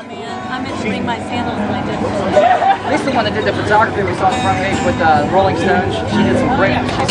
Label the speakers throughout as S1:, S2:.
S1: man. I meant to bring my sandals and I didn't.
S2: This is the one that did the photography we saw on the front page with Rolling Stone. She did some great. She's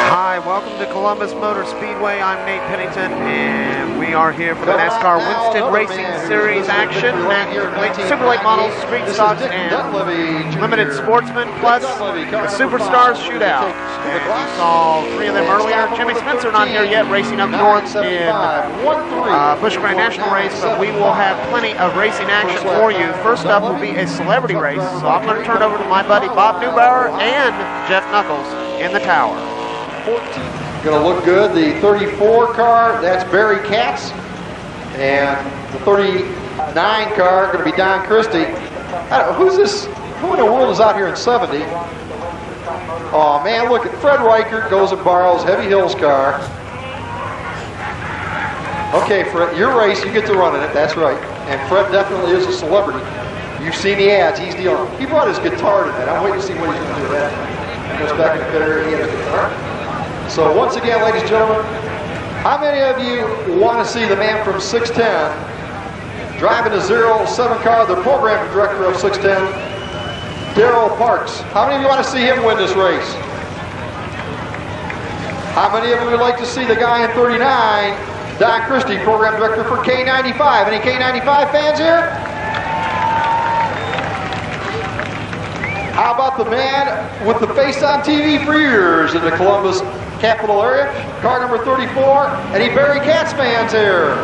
S3: Hi, welcome to Columbus Motor Speedway. I'm Nate Pennington, and we are here for the NASCAR Winston Racing Series action. Super Late Models, Street Stocks, and Limited Sportsman, plus the SuperStar Shootout. And you saw three of them earlier. Jimmy Spencer not here yet, racing up north in Busch Grand National Race, but we will have plenty of racing action for you. First up will be a celebrity race, so I'm going to turn it over to my buddy Bob Neubauer and Jeff Knuckles in the tower.
S4: Going to look good. The 34 car, that's Barry Katz. And the 39 car, going to be Don Christie. I don't know, who's this? Who in the world is out here in 70? Oh man, look at Fred Reichert goes and borrows Heavy Hill's car. Okay, Fred, your race, you get to run in it, that's right. And Fred definitely is a celebrity. You've seen the ads, he's dealing. He brought his guitar tonight. I'm waiting to see what he's going to do with that. Goes back in the pit area, he has a guitar. So once again, ladies and gentlemen, how many of you want to see the man from 610 driving the 07 car, the program director of 610, Darrell Parks? How many of you want to see him win this race? How many of you would like to see the guy in 39, Don Christie, program director for K95? Any K95 fans here? How about the man with the face on TV for years in the Columbus capital area? Car number 34. Any Barry Katz fans here?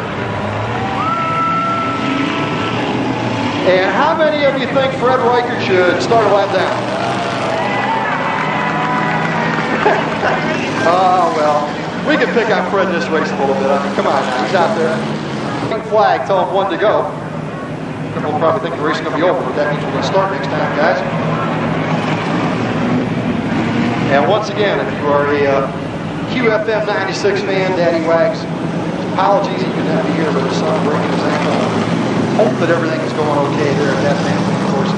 S4: And how many of you think Fred Reichert should start a lap down? Oh, well, we can pick on Fred this race a little bit. I mean, come on now, he's out there. Pink flag, tell him when to go. We'll probably think the race is going to be over, but that means we're going to start next time, guys. And once again, if you are a QFM 96 fan, Daddy Wags, apologies, he could not be here, but his son breaking his ankle. Hope that everything is going okay there at that family. Of course,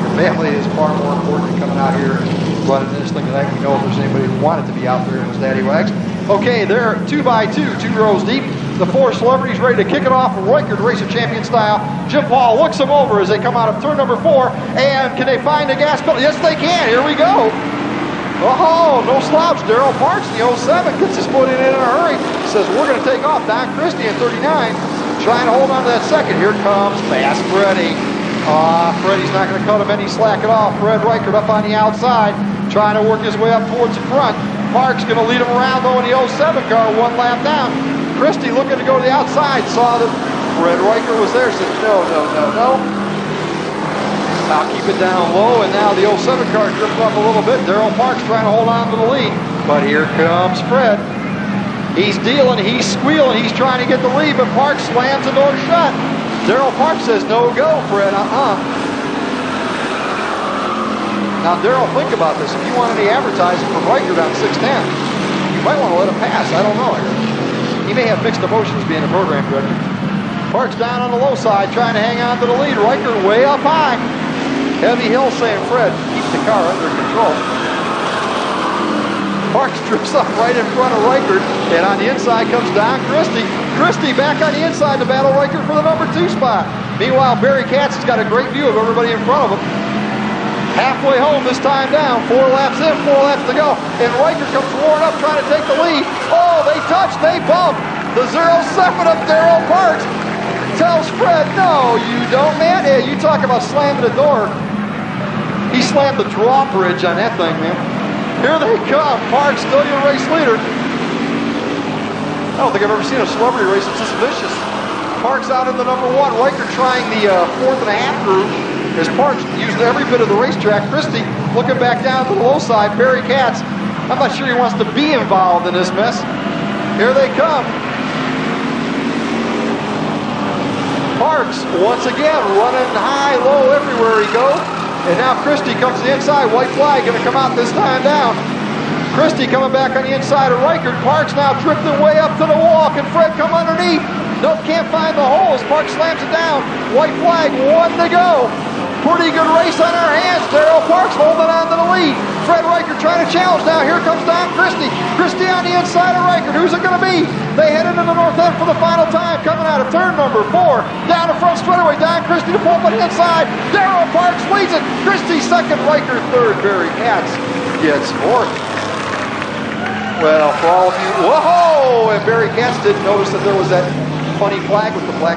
S4: your family is far more important than coming out here and running this thing tonight. We know if there's anybody who wanted to be out there, it was Daddy Wags. Okay, they're 2x2, 2 rows deep. The 4 celebrities ready to kick it off. Reichert Racer Champion style. Jim Paul looks them over as they come out of turn number 4. And can they find the gas pedal? Yes, they can. Here we go. Oh, no slouch. Darrell Parks, the 07, gets his foot in a hurry. Says, we're going to take off. Don Christie in 39. Trying to hold on to that second. Here comes Fast Freddy. Freddy's not going to cut him any slack at all. Fred Reichert up on the outside, trying to work his way up towards the front. Parks going to lead him around though in the 07 car, 1 lap down. Christie looking to go to the outside, saw that Fred Reichert was there, said no. I'll keep it down low, and now the 07 car drifted up a little bit. Darrell Parks trying to hold on to the lead, but here comes Fred. He's dealing, he's squealing, he's trying to get the lead, but Parks slams the door shut. Darrell Parks says, no go, Fred, Now, Darrell, think about this. If you want any advertising from Reichert on 610, you might want to let him pass. I don't know. He may have mixed emotions being a program director. Parks down on the low side, trying to hang on to the lead. Reichert way up high. Heavy Hill saying, Fred, keep the car under control. Parks drifts up right in front of Reichert, and on the inside comes Don Christie. Christie back on the inside to battle Reichert for the number 2 spot. Meanwhile, Barry Katz has got a great view of everybody in front of him. Halfway home this time down, 4 laps in, 4 laps to go, and Reichert comes roaring up trying to take the lead. Oh, they touch, they bump. The 07 up Darrell Parks tells Fred, no, you don't, man. Hey, you talk about slamming the door. He slammed the drawbridge on that thing, man. Here they come. Parks still your race leader. I don't think I've ever seen a celebrity race that's this vicious. Parks out in the number 1. Reichert trying the 4th and a half groove as Parks used every bit of the racetrack. Christie looking back down to the low side. Barry Katz, I'm not sure he wants to be involved in this mess. Here they come. Parks, once again, running high, low, everywhere he And now Christie comes to the inside. White flag going to come out this time down. Christie coming back on the inside of Reichert. Parks now drifting way up to the wall. Can Fred come underneath? Nope, can't find the holes. Parks slams it down. White flag, 1 to go. Pretty good race on our hands. Darrell Parks holding on to the lead. Fred Reichert trying to challenge now. Here comes Don Christie. Christie on the inside of Reichert. Who's it going to be? They head into the north end for the final time. Coming out of turn number 4. Down the front straightaway. Don Christie to pull up on the inside. Darrell Parks leads it. Christie second. Reichert third. Barry Katz gets fourth. Well, for all of you, whoa! And Barry Katz didn't notice that there was that funny flag with the black.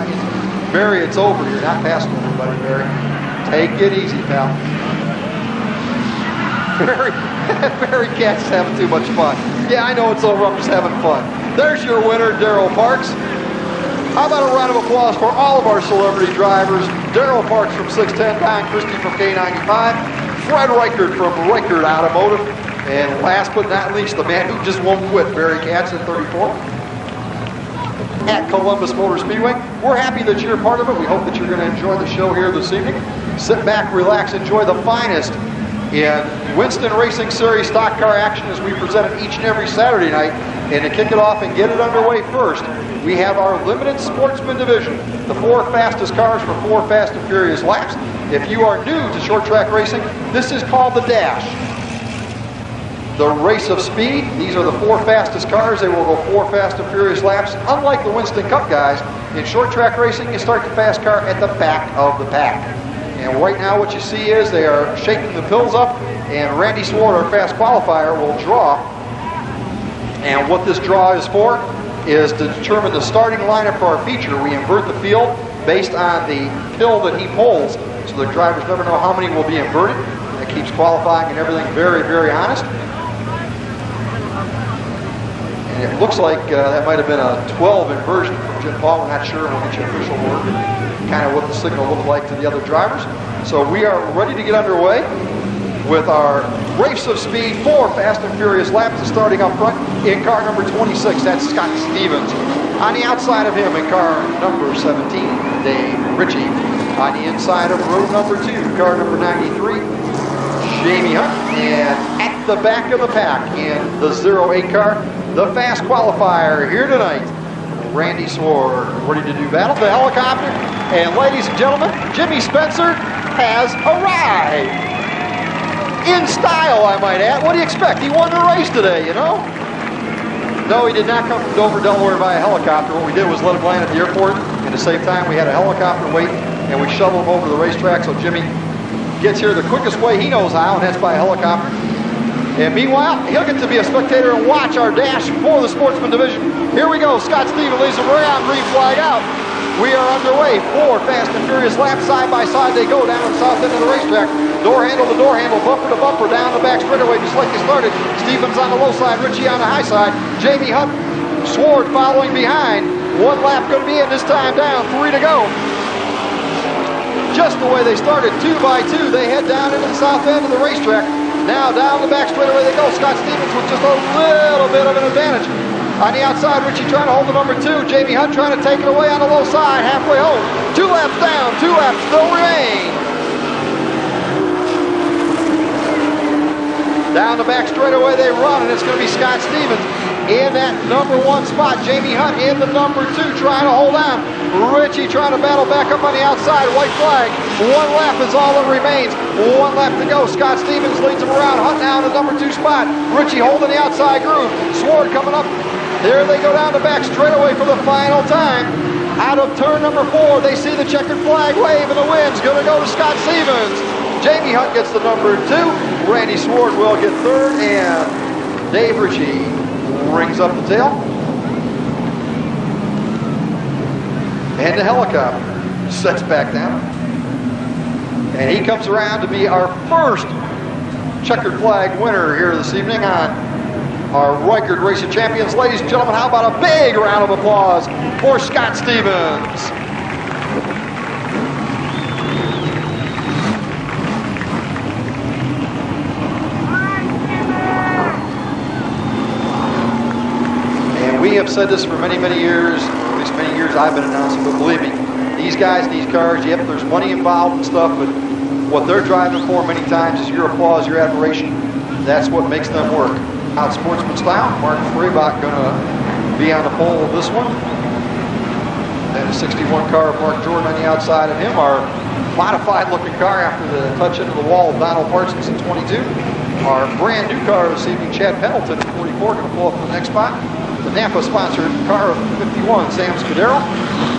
S4: Barry, it's over. You're not passing anybody, Barry. Take it easy, pal. Barry Katz is having too much fun. Yeah, I know it's over. I'm just having fun. There's your winner, Darrell Parks. How about a round of applause for all of our celebrity drivers? Darrell Parks from 610, Don Christie from K95, Fred Reichert from Reichert Automotive, and last but not least, the man who just won't quit, Barry Katz at 34. At Columbus Motor Speedway. We're happy that you're a part of it. We hope that you're going to enjoy the show here this evening. Sit back, relax, enjoy the finest in Winston Racing Series stock car action as we present it each and every Saturday night. And to kick it off and get it underway first, we have our limited Sportsman division, the 4 fastest cars for 4 fast and furious laps. If you are new to short track racing, this is called the Dash. The race of speed. These are the 4 fastest cars. They will go 4 fast and furious laps. Unlike the Winston Cup guys, in short track racing, you start the fast car at the back of the pack. And right now what you see is they are shaking the pills up, and Randy Swart, our fast qualifier, will draw. And what this draw is for is to determine the starting lineup for our feature. We invert the field based on the pill that he pulls, so the drivers never know how many will be inverted. That keeps qualifying and everything very, very honest. And it looks like that might have been a 12 inversion from Jim Paul. We're not sure. We'll get you official word, kind of what the signal looked like to the other drivers. So we are ready to get underway with our race of speed, 4 fast and furious laps. Starting up front in car number 26, that's Scott Stevens. On the outside of him in car number 17, Dave Ritchie. On the inside of row number 2, car number 93, Jamie Hunt. And at the back of the pack in the 08 car, the fast qualifier here tonight, Randy Swart, ready to do battle. The helicopter, and ladies and gentlemen, Jimmy Spencer has arrived. In style, I might add. What do you expect? He won the race today, you know? No, he did not come from Dover, Delaware via helicopter. What we did was let him land at the airport, and to save time, we had a helicopter wait, and we shoveled him over to the racetrack, so Jimmy gets here the quickest way he knows how, and that's by helicopter. And meanwhile, he'll get to be a spectator and watch our dash for the Sportsman division. Here we go. Scott Stevens leads the way on, green flag out. We are underway. 4 fast and furious laps side by side. They go down the south end of the racetrack. Door handle to door handle, bumper to bumper, down the back straightaway just like they started. Stevens on the low side, Ritchie on the high side. Jamie Hunt, Swart following behind. 1 lap going to be in, this time down, 3 to go. Just the way they started, 2 by 2. They head down into the south end of the racetrack. Now down the back straightaway they go. Scott Stevens with just a little bit of an advantage. On the outside, Ritchie trying to hold the number 2. Jamie Hunt trying to take it away on the low side, halfway home. 2 laps down, 2 laps still remain. Down the back straightaway they run, and it's going to be Scott Stevens in that number 1 spot. Jamie Hunt in the number 2 trying to hold on. Ritchie trying to battle back up on the outside. White flag. 1 lap is all that remains. 1 lap to go. Scott Stevens leads him around. Hunt now in the number 2 spot. Ritchie holding the outside groove. Swart coming up. There they go down the back straightaway for the final time. Out of turn number 4, they see the checkered flag wave, and the win's going to go to Scott Stevens. Jamie Hunt gets the number 2. Randy Swart will get 3rd, and Dave Ritchie rings up the tail. And the helicopter sets back down. And he comes around to be our first checkered flag winner here this evening on our Reichert Racing Champions. Ladies and gentlemen, how about a big round of applause for Scott Stevens. We have said this for many, many years, at least many years I've been announcing, but believe me, these guys, these cars, yep, there's money involved and stuff, but what they're driving for many times is your applause, your admiration. That's what makes them work. Out Sportsman style, Mark Freibach going to be on the pole of this one. And the 61 car of Mark Jordan on the outside of him, our modified looking car after the touch into the wall of Donald Parsons in 22. Our brand new car this evening, Chad Pendleton in 44, going to pull up to the next spot. The Napa sponsored car of 51, Sam Scudero,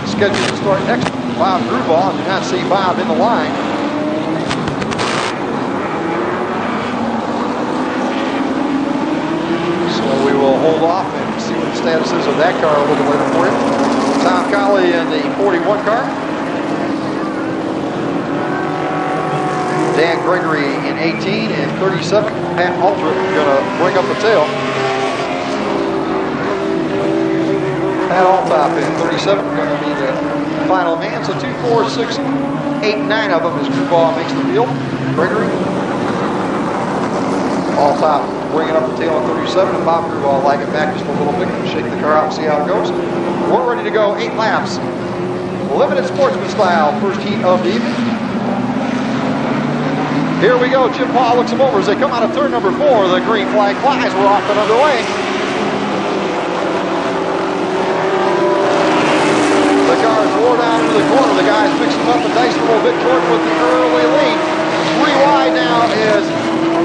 S4: scheduled to start next. Bob Grubauer, do not see Bob in the line. So we will hold off and see what the status is of that car a little later for you. Tom Colley in the 41 car. Dan Gregory in 18 and 37. Pat Aldrich going to bring up the tail. Pat Altop in 37 going to be the final man. So 2, 4, 6, 8, 9 of them as Grubauer makes the field. Gregory. Altop bringing up the tail on 37, and Bob Grubauer like it back just a little bit. Shake the car out and see how it goes. We're ready to go 8 laps. Limited Sportsman style, first heat of the evening. Here we go. Jim Paul looks him over as they come out of turn number 4. The green flag flies. We're off and underway. The cars roar down into the corner. The guys mixing up and dicing a little bit. Jordan with the early lead. 3 wide now is,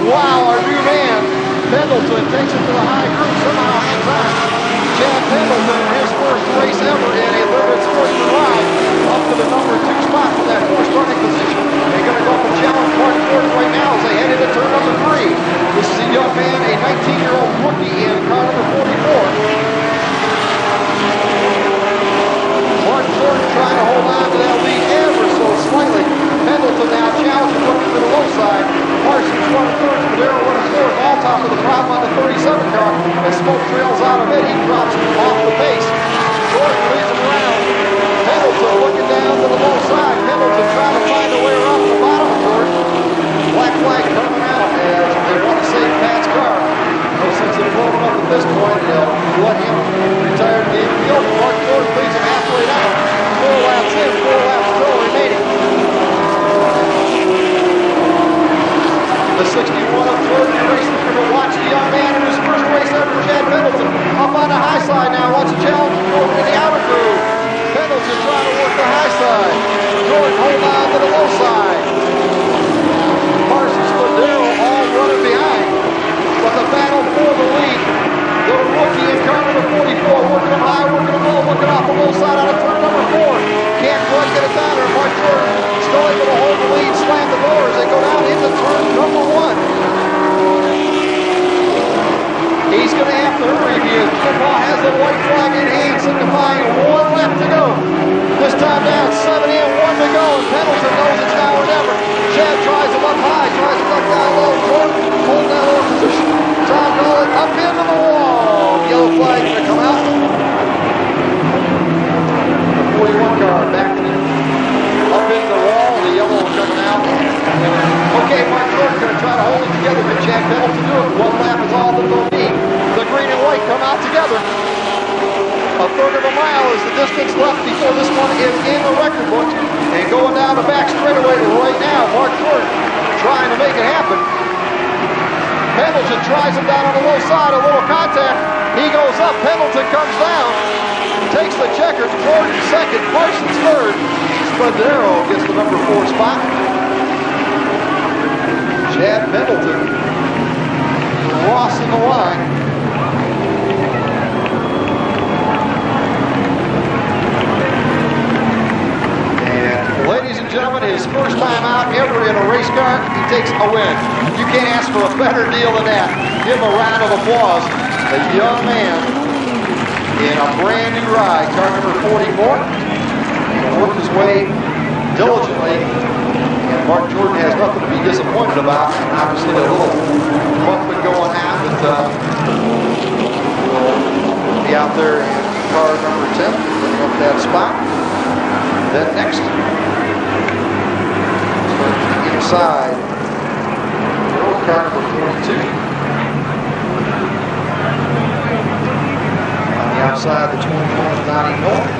S4: wow, our new man. Pendleton takes it to the high group. Somehow hangs on. Chad Pendleton, his first race ever in a limited Sportsman ride, up to the number 2 spot for that 4th starting position. They're going to go up and challenge Mark Jordan right now as they head into turn number 3. This is a young man, a 19-year-old rookie in car number 44. Mark Jordan trying to hold on to that lead ever so slightly. Pendleton now challenging, looking to the low side. Parsons running 3rd, Madero running 4th. All top of the problem on the 37 car. As smoke trails out of it, he drops off the pace. Jordan leads him around. Pendleton looking down to the low side. Pendleton trying to find a way around the bottom of Jordan. Black flag coming out as they want to save Pat's car. No sense in blowing up at this point. They'll let him retire to the infield. Mark Jordan leads him halfway down. 4 laps in, 4 laps still remaining. The 61 of Jordan racing for to watch the young man in his first race ever, Chad Pendleton. Up on the high side now, wants a challenge Jordan in the outer groove. Pendleton trying to work the high side. Jordan hold on to the low side. Parsons, Madero all running behind. But the battle for the lead. The rookie in car number 44, working him high, working him low, looking off the low side out of turn number 4. Can't quite get it down there. Mark Jordan still able to hold the lead, slam the door as they go down into turn number 1. He's going to have to hurry because Jim Paul has the white flag in hand, signifying 1 lap to go. This time down, 7 in, 1 to go, and Pendleton knows it's now or never. Chad tries him up high, tries him up down low. Jordan holding that low position. Tom Colley up into the wall. Yellow flag going to come out. The 41 car backing it up into the wall. The yellow coming out. Okay, Mark Jordan going to try to hold it together. Can Chad Pendleton do it? 1 lap is all that it'll need. The green and white come out together. 1/3 of a mile is the distance left before this one is in the record book. And going down the back straightaway right now, Mark Jordan trying to make it happen. Pendleton tries him down on the low side, a little contact. He goes up, Pendleton comes down, takes the checkers, Jordan 2nd, Parsons 3rd. Spadero gets the number 4 spot. Chad Pendleton crossing the line. Ladies and gentlemen, his first time out ever in a race car, he takes a win. You can't ask for a better deal than that. Give him a round of applause. A young man in a brand new ride, car number 44. Worked his way diligently, and Mark Jordan has nothing to be disappointed about. Obviously, a little bumping going on, but we'll be out there in car number 10, putting up that spot. Then next, inside, car number 42. On the outside, the 21 Donnie North.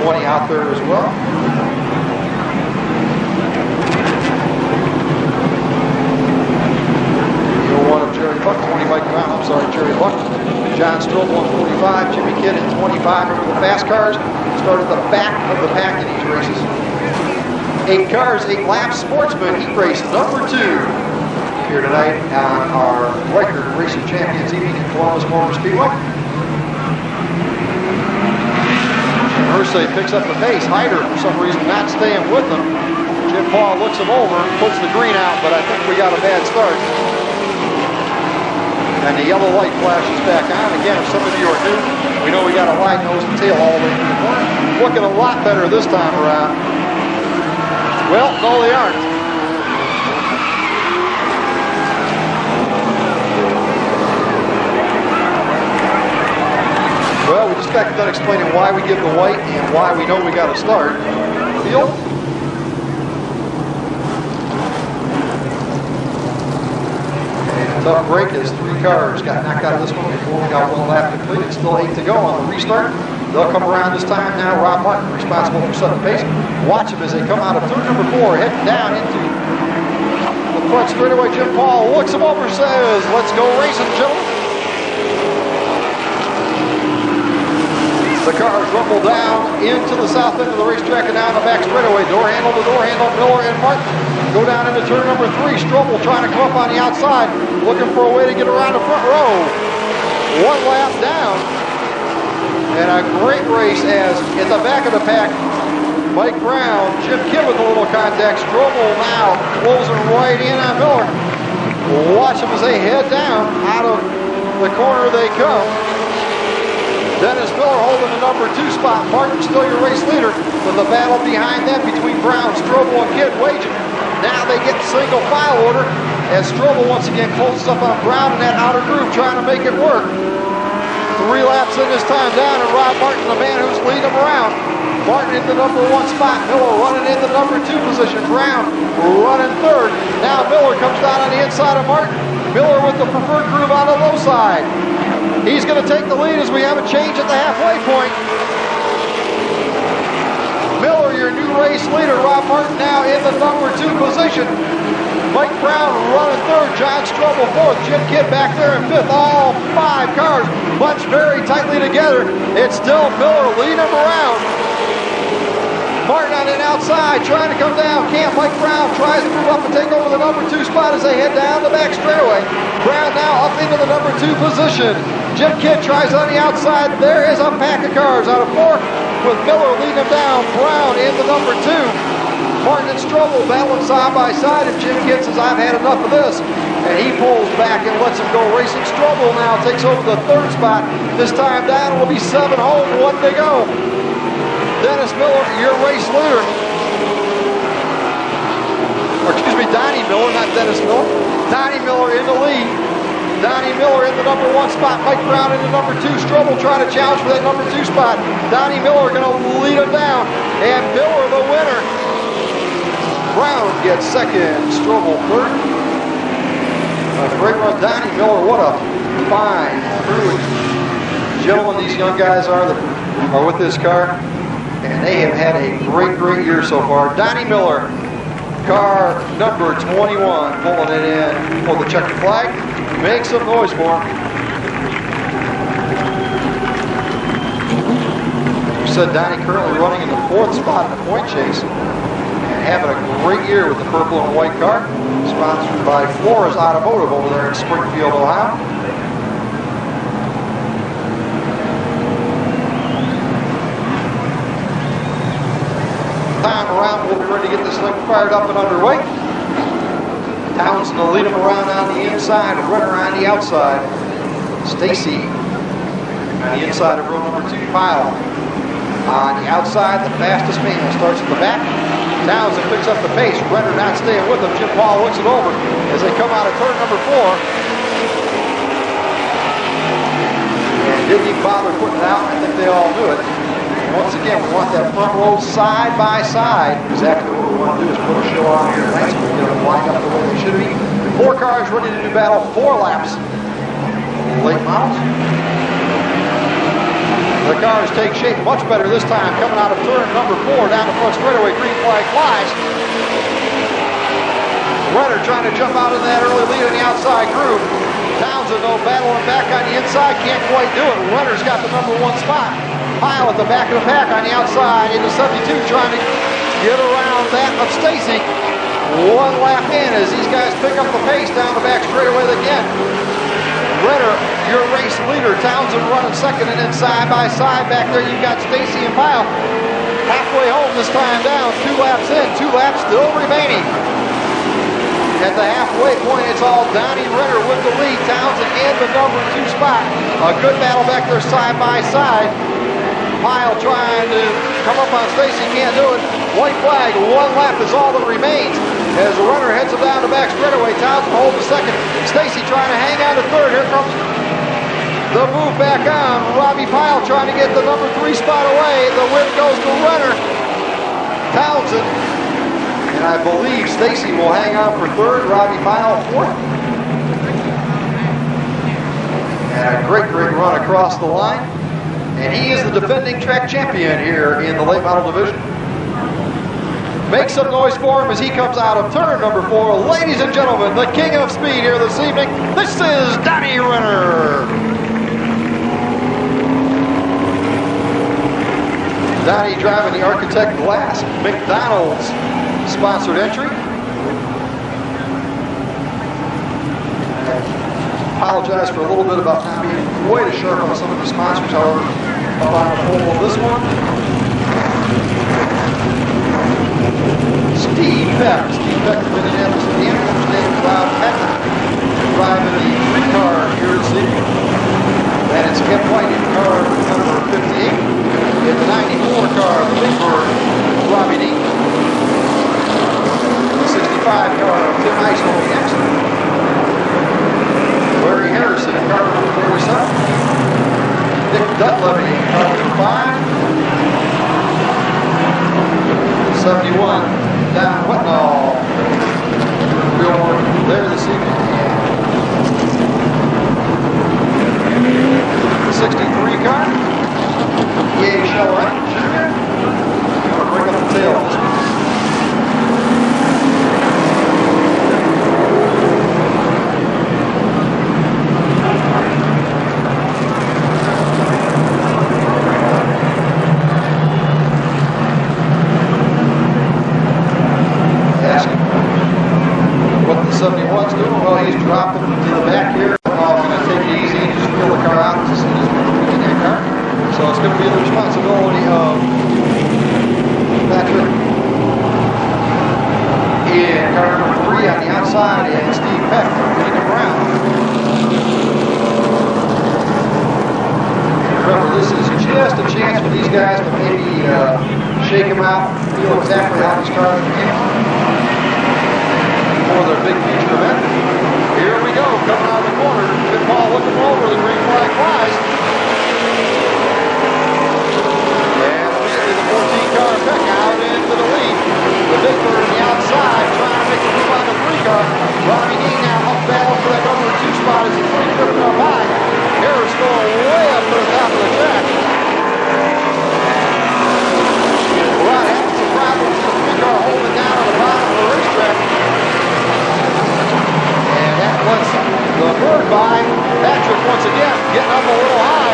S4: 20 out there as well. fast cars start at the back of the pack in these races. 8 cars, 8 laps, Sportsman heat race number 2 here tonight on our record racing champions evening at Columbus Motor Speedway. Mercedes picks up the pace. Hyder, for some reason, not staying with them. Jim Paul looks him over, puts the green out, but I think we got a bad start. And the yellow light flashes back on. Again, if some of you are new, we know we got a wide nose and tail all the way through the corner. Looking a lot better this time around. Well, no, they aren't. Well, we just got done explaining why we give the white and why we know we got to start. Field. Tough break as 3 cars got knocked out of this one before we got 1 lap completed. Still 8 to go on the restart. They'll come around this time now. Rob Martin, responsible for setting the pace. Watch them as they come out of turn number 4, heading down into the front straightaway. Jim Paul looks him over, says, "Let's go racing, gentlemen." The cars rumble down into the south end of the racetrack and down the back straightaway. Door handle to door handle. Miller and Martin go down into turn number 3. Strobel trying to come up on the outside, looking for a way to get around the front row. 1 lap down. And a great race as in the back of the pack, Mike Brown, Jim Kidd with a little contact. Strobel now closing right in on Miller. Watch them as they head down. Out of the corner they come. Dennis Miller holding the number 2 spot. Martin still your race leader, with the battle behind them between Brown, Strobel, and Kidd waging. Now they get single file order as Strobel once again closes up on Brown in that outer groove, trying to make it work. 3 laps in this time down, and Rob Martin, the man who's leading them around. Martin in the number 1 spot. Miller running in the number 2 position. Brown running 3rd. Now Miller comes down on the inside of Martin. Miller with the preferred groove on the low side. He's going to take the lead as we have a change at the halfway point. Miller, your new race leader. Rob Martin now in the number 2 position. Mike Brown running 3rd. John Strobel 4th. Jim Kidd back there in 5th. All 5 cars bunched very tightly together. It's still Miller leading them around. Martin on the outside trying to come down. Can't. Mike Brown tries to move up and take over the number 2 spot as they head down the back straightaway. Brown now up into the number 2 position. Jim Kidd tries on the outside. There is a pack of cars out of 4 with Miller leading them down. Brown in the number 2. Martin and Strobel battling side by side, and Jim Kidd says, "I've had enough of this." And he pulls back and lets him go racing. Strobel now takes over the 3rd spot. This time down, it will be 7 home, 1 to go. Dennis Miller, your race leader. Or excuse me, Donnie Miller, not Dennis Miller. Donnie Miller in the lead. Donnie Miller in the number 1 spot. Mike Brown in the number 2. Strobel trying to challenge for that number 2 spot. Donnie Miller going to lead him down. And Miller the winner. Brown gets 2nd. Strobel 3rd. A great run. Donnie Miller, what a fine crew. Gentlemen, these young guys are that are with this car. And they have had a great, great year so far. Donnie Miller, car number 21, pulling it in for the checkered flag. Make some noise for him. We said Donnie currently running in the 4th spot in the point chase and having a great year with the purple and white car, sponsored by Flores Automotive over there in Springfield, Ohio. Time around, we'll be ready to get this thing fired up and underway. Townsend will lead him around on the inside, Runner on the outside. Stacy on the inside of row number 2, Pyle. On the outside, the fastest man starts at the back. Townsend picks up the pace. Renner not staying with him. Jim Paul looks it over as they come out of turn number 4. And didn't even bother putting it out. I think they all knew it. Once again, we want that front row side by side. Exactly what we want to do is put a show on here tonight. So we're going to line up the way they should be. 4 cars ready to do battle, 4 laps. Late models. The cars take shape much better this time. Coming out of turn number 4 down the front straightaway. Green flag flies. Runner trying to jump out of that early lead on the outside groove. Townsend though battling back on the inside. Can't quite do it. Runner's got the number 1 spot. Pyle at the back of the pack on the outside into 72, trying to get around that of Stacy. One lap in as these guys pick up the pace down the back straightaway again. Renner, your race leader. Townsend running second, and then side by side back there you've got Stacy and Pyle. Halfway home this time down, 2 laps in, 2 laps still remaining. At the halfway point, it's all Donnie Renner with the lead. Townsend in the number 2 spot. A good battle back there side by side. Pyle trying to come up on Stacy, can't do it. White flag, 1 lap is all that remains. As the runner heads him down the back straightaway, Townsend holds the second. Stacy trying to hang on to third. Here comes the move back on. Robbie Pyle trying to get the number 3 spot away. The win goes to Renner. Townsend. And I believe Stacy will hang on for third. Robbie Pyle fourth. And a great run across the line. And he is the defending track champion here in the late model division. Make some noise for him as he comes out of turn number 4. Ladies and gentlemen, the king of speed here this evening, this is Donnie Renner. Donnie driving the Architect Glass McDonald's sponsored entry. Apologize for a little bit about not being quite as sharp on some of the sponsors, however, up on the pole of this one. Steve Peck of Minneapolis, Indiana, Dave Cloud Peck, driving the 3 car here this evening. And it's Kip White in car number 58. In the 94 car, the Big Bird, Robbie Dean. The 65 car, Tim Ice will be next. Larry Harrison in car number 47. Dick Dutlevy in car number 5. 71, Don Whitnall. Real work there this evening. The 63 car. Yay, Shellwright Jr. Gonna bring up the tail this one. What the 71's doing? Well, he's dropping to the back here. We're going to take it easy and just wheel the car out as soon as we get that car. So it's going to be the responsibility of Patrick in car number 3 on the outside and Steve Peck getting him around. Remember, this is just a chance for these guys to maybe shake him out, feel exactly how these cars are handling for their big feature event. Here we go, coming out of the corner. Pit Paul looking over, the green flag flies. And immediately the 14 car Peck out into the lead. The Big Bird on the outside trying to make a move on the 3 car. Robbie Dean now up battle for that number 2 spot as he's drifting up high. Harris going way up to the top of the track. Right, having some problems with the 3 car holding down on the bottom of the racetrack. And that lets the Bird by. Patrick once again getting up a little high.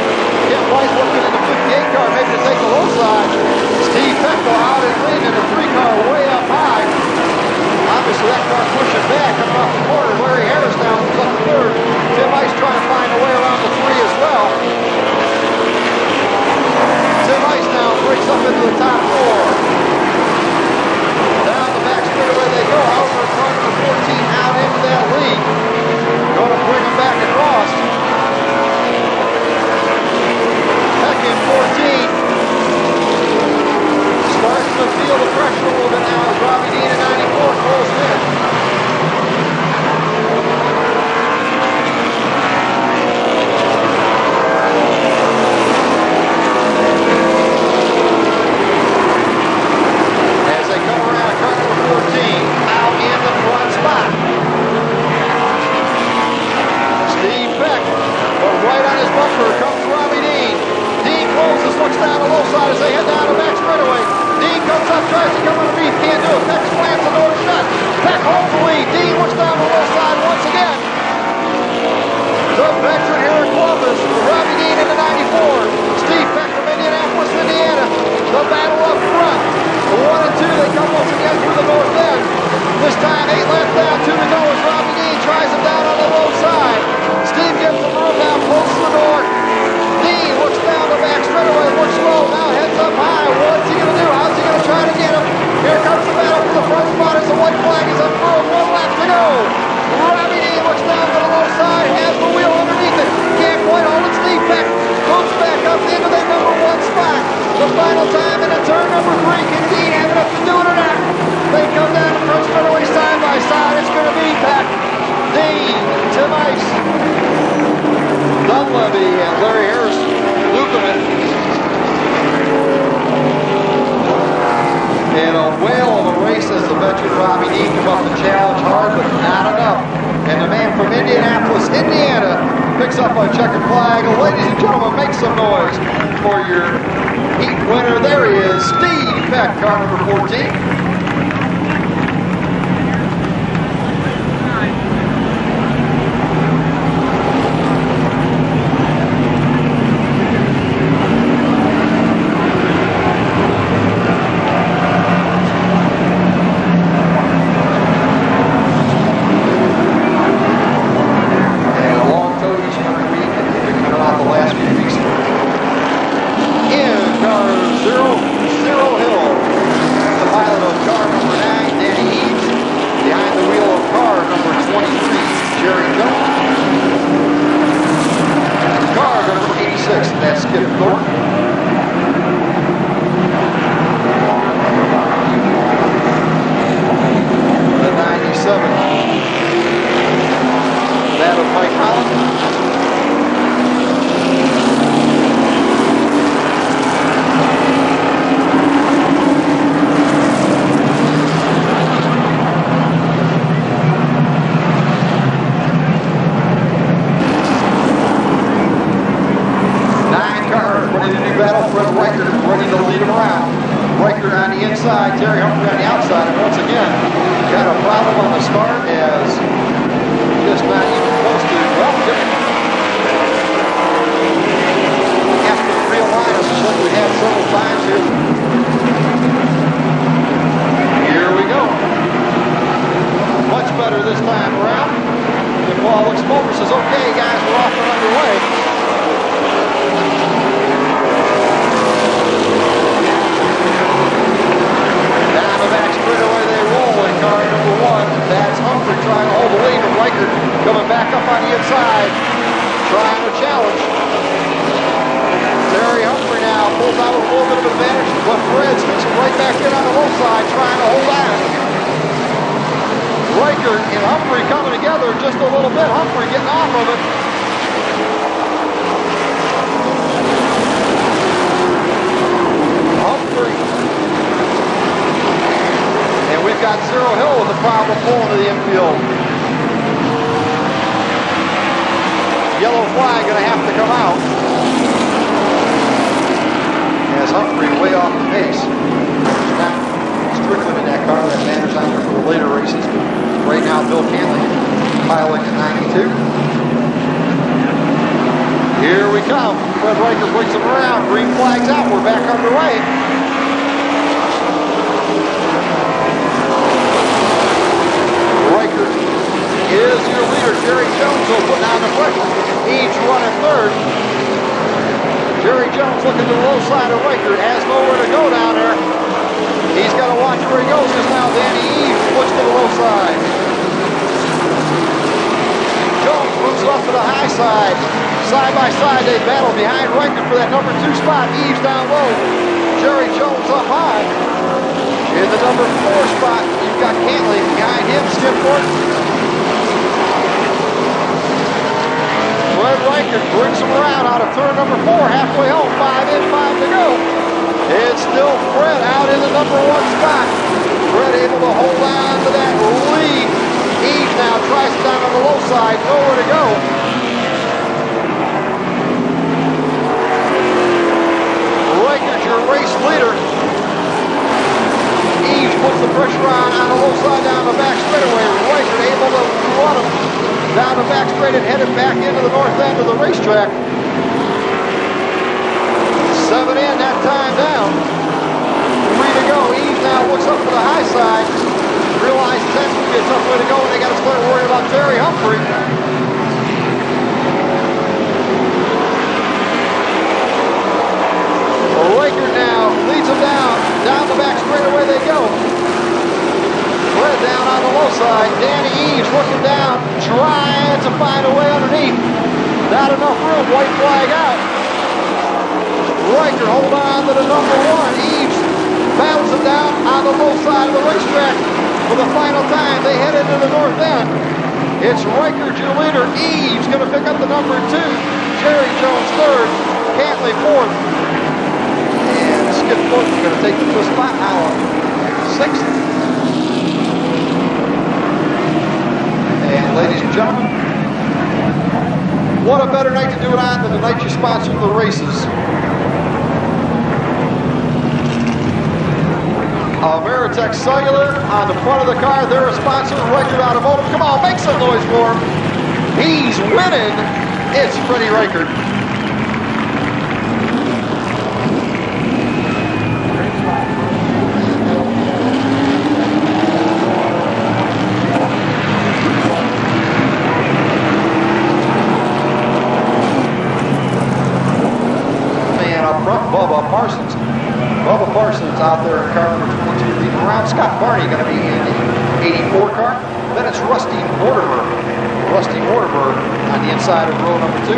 S4: number 3. Can Dean have enough to do it or not? They come down the front straightaway side by side. It's going to be Pat, Dean, Tim Ice, Dunleavy, and Larry Harris, Lukeman. And a whale of a race as the veteran Robbie Dean come up and challenge hard, but not enough. And the man from Indianapolis, Indiana, picks up a checkered flag. Ladies and gentlemen, make some noise for your heat winner. There he is, Steve Peck, car number 14. Battles it down on the low side of the racetrack. For the final time, they head into the north end. It's Riker, your leader. Eves going to pick up the number 2. Jerry Jones third. Cantley fourth. And Skip Thornton's going to take the first spot now on 6th. And ladies and gentlemen, what a better night to do it on than the night you sponsored the races. Ameritech Cellular on the front of the car. They're a sponsor of Reichert Automotive. Come on, make some noise for him. He's winning. It's Freddie Reichert. Man up front, Bubba Parsons. Bubba Parsons out there in car number 22 leading around. Scott Barney going to be in the 84 car. Then it's Rusty Mortimer. Rusty Mortimer on the inside of row number 2.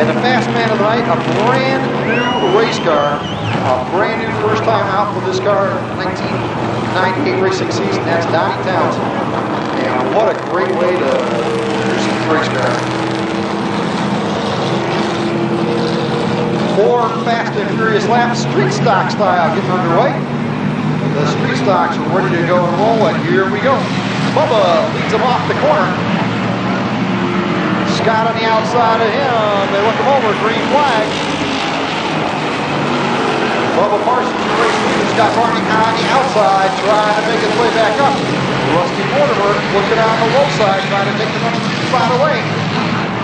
S4: And the fast man of the night, a brand new race car. A brand new first time out for this car, 1998 racing season. That's Donnie Townsend. And what a great way to do some race car. 4 fast and furious laps, street stock style, getting underway. The street stocks are ready to go and roll, and here we go. Bubba leads him off the corner. Scott on the outside of him. They look him over, green flag. Bubba Parsons, the race leader, Scott Barney on the outside, trying to make his way back up. Rusty Mortimer looking on the low side, trying to take the number 2 spot away.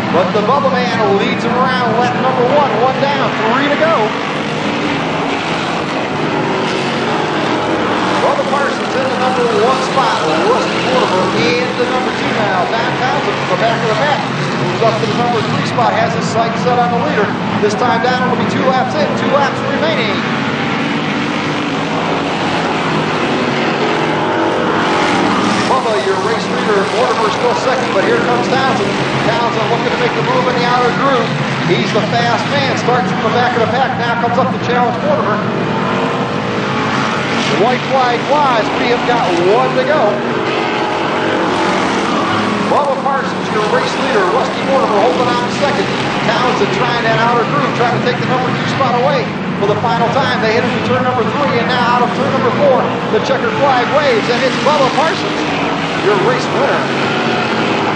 S4: But the Bubba man leads him around, lap number 1, 1 down, 3 to go. Bubba Parsons in the number 1 spot. Rusty Mortimer in the number 2 now. Don Townsend from the back of the pack moves up to the number 3 spot, has his sights set on the leader. This time down, it'll be 2 laps in, 2 laps remaining. Bubba, your race leader, Mortimer still second, but here comes Townsend. Townsend looking to make the move in the outer groove. He's the fast man, starts from the back of the pack, now comes up to challenge Mortimer. White flag flies, we have got 1 to go. Bubba Parsons, your race leader, Rusty Mortimer holding on to second. Townsend trying that outer groove, trying to take the number 2 spot away. For the final time, they hit into turn number 3, and now out of turn number 4, the checkered flag waves, and it's Bubba Parsons, your race winner.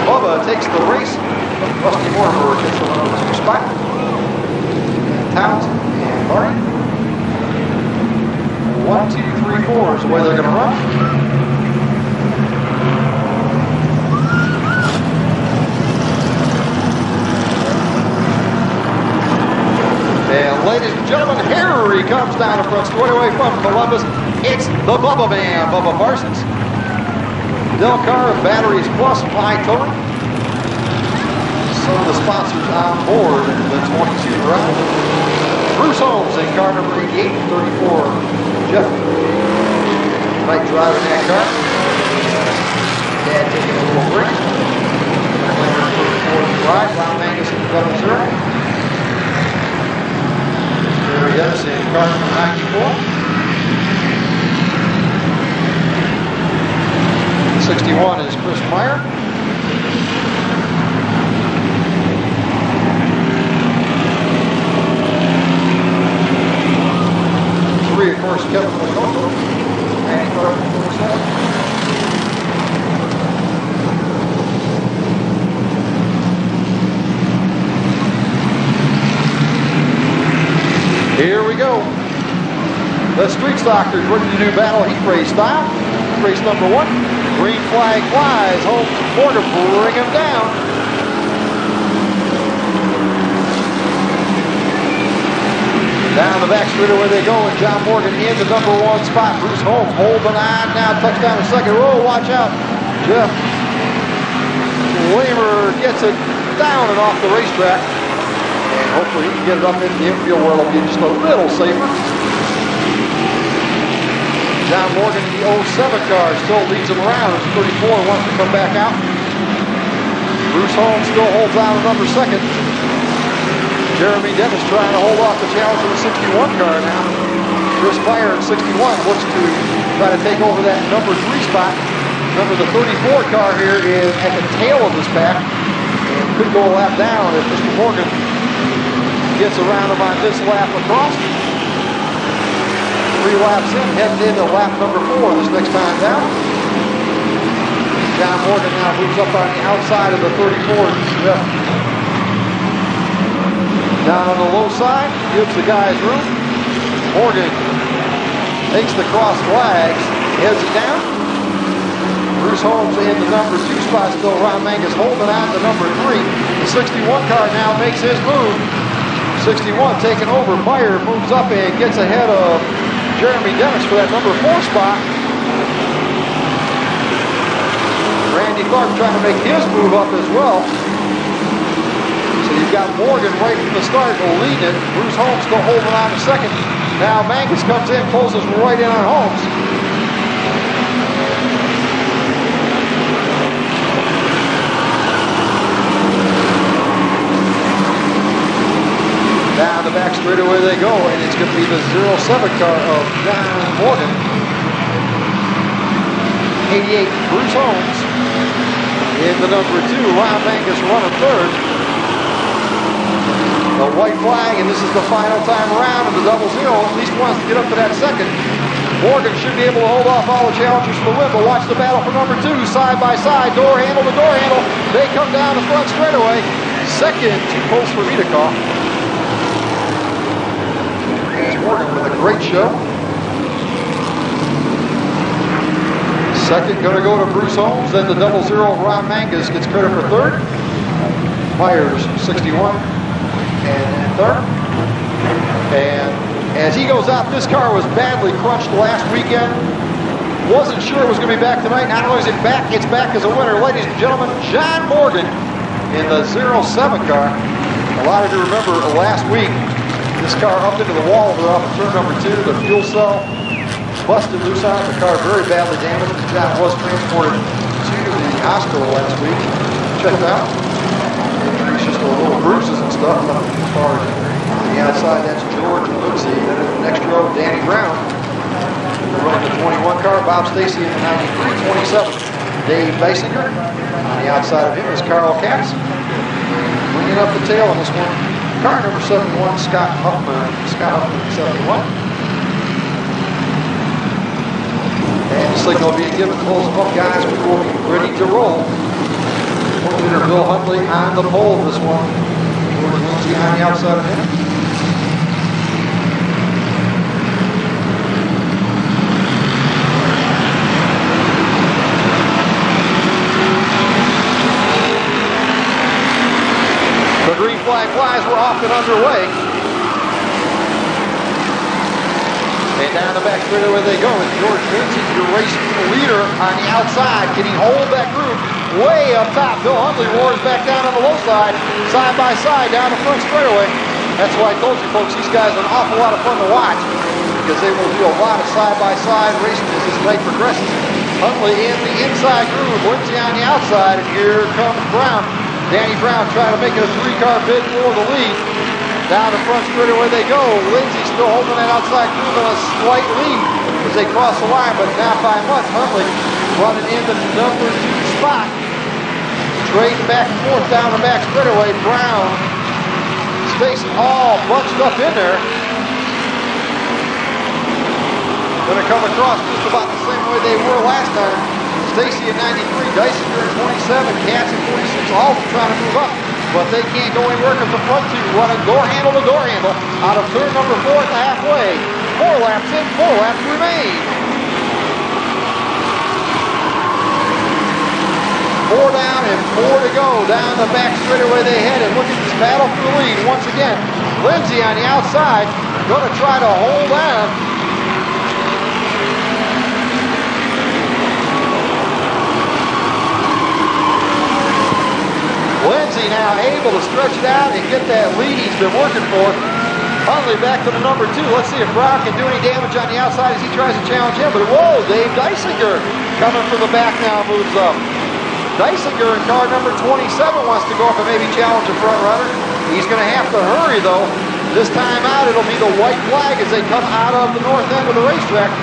S4: Bubba takes the race. Rusty Mortimer gets the number 2 spot. Townsend and Barney. 1, 2, 3, 4 is the way they're going to run. And ladies and gentlemen, here he comes down the front straightaway from Columbus. It's the Bubba man, Bubba Parsons. Delcar Batteries Plus High Towing. Some of the sponsors on board in the 22 round. Bruce Holmes in car number 88, 34. Jeff Knight driving that car. Dad taking a little break. Ride, Ron Mangus in double zero. Gary Edison in car number 94. 61 is Chris Meyer. Three, of course, Kevin McCullough. And car number 47. Here we go. The Street Stockers ready to do battle heat race style. Race number 1. Green flag flies. Holmes more to bring him down. Down the back straightaway they go, and John Morgan in the number 1 spot. Bruce Holmes holding on now. Touchdown in second row. Watch out. Jeff Lamer gets it down and off the racetrack. And hopefully he can get it up into the infield where it'll be just a little safer. John Morgan in the 07 car still leads him around. It's 34 wants to come back out. Bruce Holmes still holds on to number 2nd. Jeremy Dennis trying to hold off the challenge of the 61 car now. Chris Fire in 61 looks to try to take over that number 3 spot. Remember, the 34 car here is at the tail of this pack and could go a lap down if Mr. Morgan gets around him on this lap across. 3 laps in, heading into lap number 4 this next time down. John Morgan now moves up on the outside of the 34. Down on the low side, gives the guys room. Morgan takes the cross flags, heads it down. Bruce Holmes in the number 2 spot still. Ron Mangus holding out the number 3. The 61 car now makes his move. 61 taking over. Meyer moves up and gets ahead of Jeremy Dennis for that number 4 spot. Randy Clark trying to make his move up as well. So you've got Morgan right from the start leading it. Bruce Holmes still holding on to second. Now Mangus comes in, closes right in on Holmes. Down the back straightaway they go, and it's going to be the 07 car of John Morgan. 88, Bruce Holmes. In the number 2, Ron Mangus running third. The white flag, and this is the final time around, and the 00 at least wants to get up to that second. Morgan should be able to hold off all the challengers for the win, but watch the battle for number 2, side by side, door handle to door handle. They come down the front straightaway. Second, 2 poles for me to call. There's Morgan with a great show. Second going to go to Bruce Holmes, then the 00 Ron Mangus gets credit for third. Myers 61 and third. And as he goes out, this car was badly crunched last weekend. Wasn't sure it was going to be back tonight. Not only is it back, it's back as a winner. Ladies and gentlemen, John Morgan in the 07 car. A lot of you remember last week, this car up into the wall there off of turn number 2, the fuel cell busted loose on it. The car very badly damaged. John was transported to the hospital last week. Checked out. Injuries, just a little bruises and stuff. As far as on the outside, that's George Lucy. Then in the next row, Danny Brown. Running the 21 car, Bob Stacy in the 93, 27. Dave Beisinger. On the outside of him is Carl Katz. Bringing up the tail on this one. Car number 71, Scott Huffman. Scott Huffman, 71. And the signal being given, close them up, guys. We will be ready to roll. Leader Bill Huntley on the pole this one. George Lindsay on the outside of him. The green flag flies. We're off and underway. And down the back straightaway they go. And George Lindsay, your race leader on the outside. Can he hold that group way up top? Bill Huntley roars back down on the low side by side, down the front straightaway. That's why I told you folks, these guys are an awful lot of fun to watch because they will do a lot of side-by-side racing as this night progresses. Huntley in the inside groove, Lindsay on the outside, and here comes Brown. Danny Brown trying to make it a 3-car bid for the lead. Down the front straightaway they go. Lindsay still holding that outside groove in a slight lead as they cross the line, but not by much. Huntley running in the number 2 spot. Trading back and forth down the back straightaway. Brown, Stacy all bunched up in there. Going to come across just about the same way they were last time. Stacy in 93, Dysinger in 27, Katz in 46, all of them trying to move up. But they can't go anywhere because the front 2 running door handle to door handle out of turn number 4 at the halfway. 4 laps in, 4 laps remain. 4 down and 4 to go. Down the back straightaway they head, and look at this battle for the lead once again. Lindsay on the outside, going to try to hold on. Lindsay now able to stretch it out and get that lead he's been working for. Huntley back to the number 2. Let's see if Brown can do any damage on the outside as he tries to challenge him. But whoa, Dave Dysinger coming from the back now moves up. Dysinger in car number 27 wants to go up and maybe challenge the front runner. He's going to have to hurry though. This time out, it'll be the white flag as they come out of the north end of the racetrack.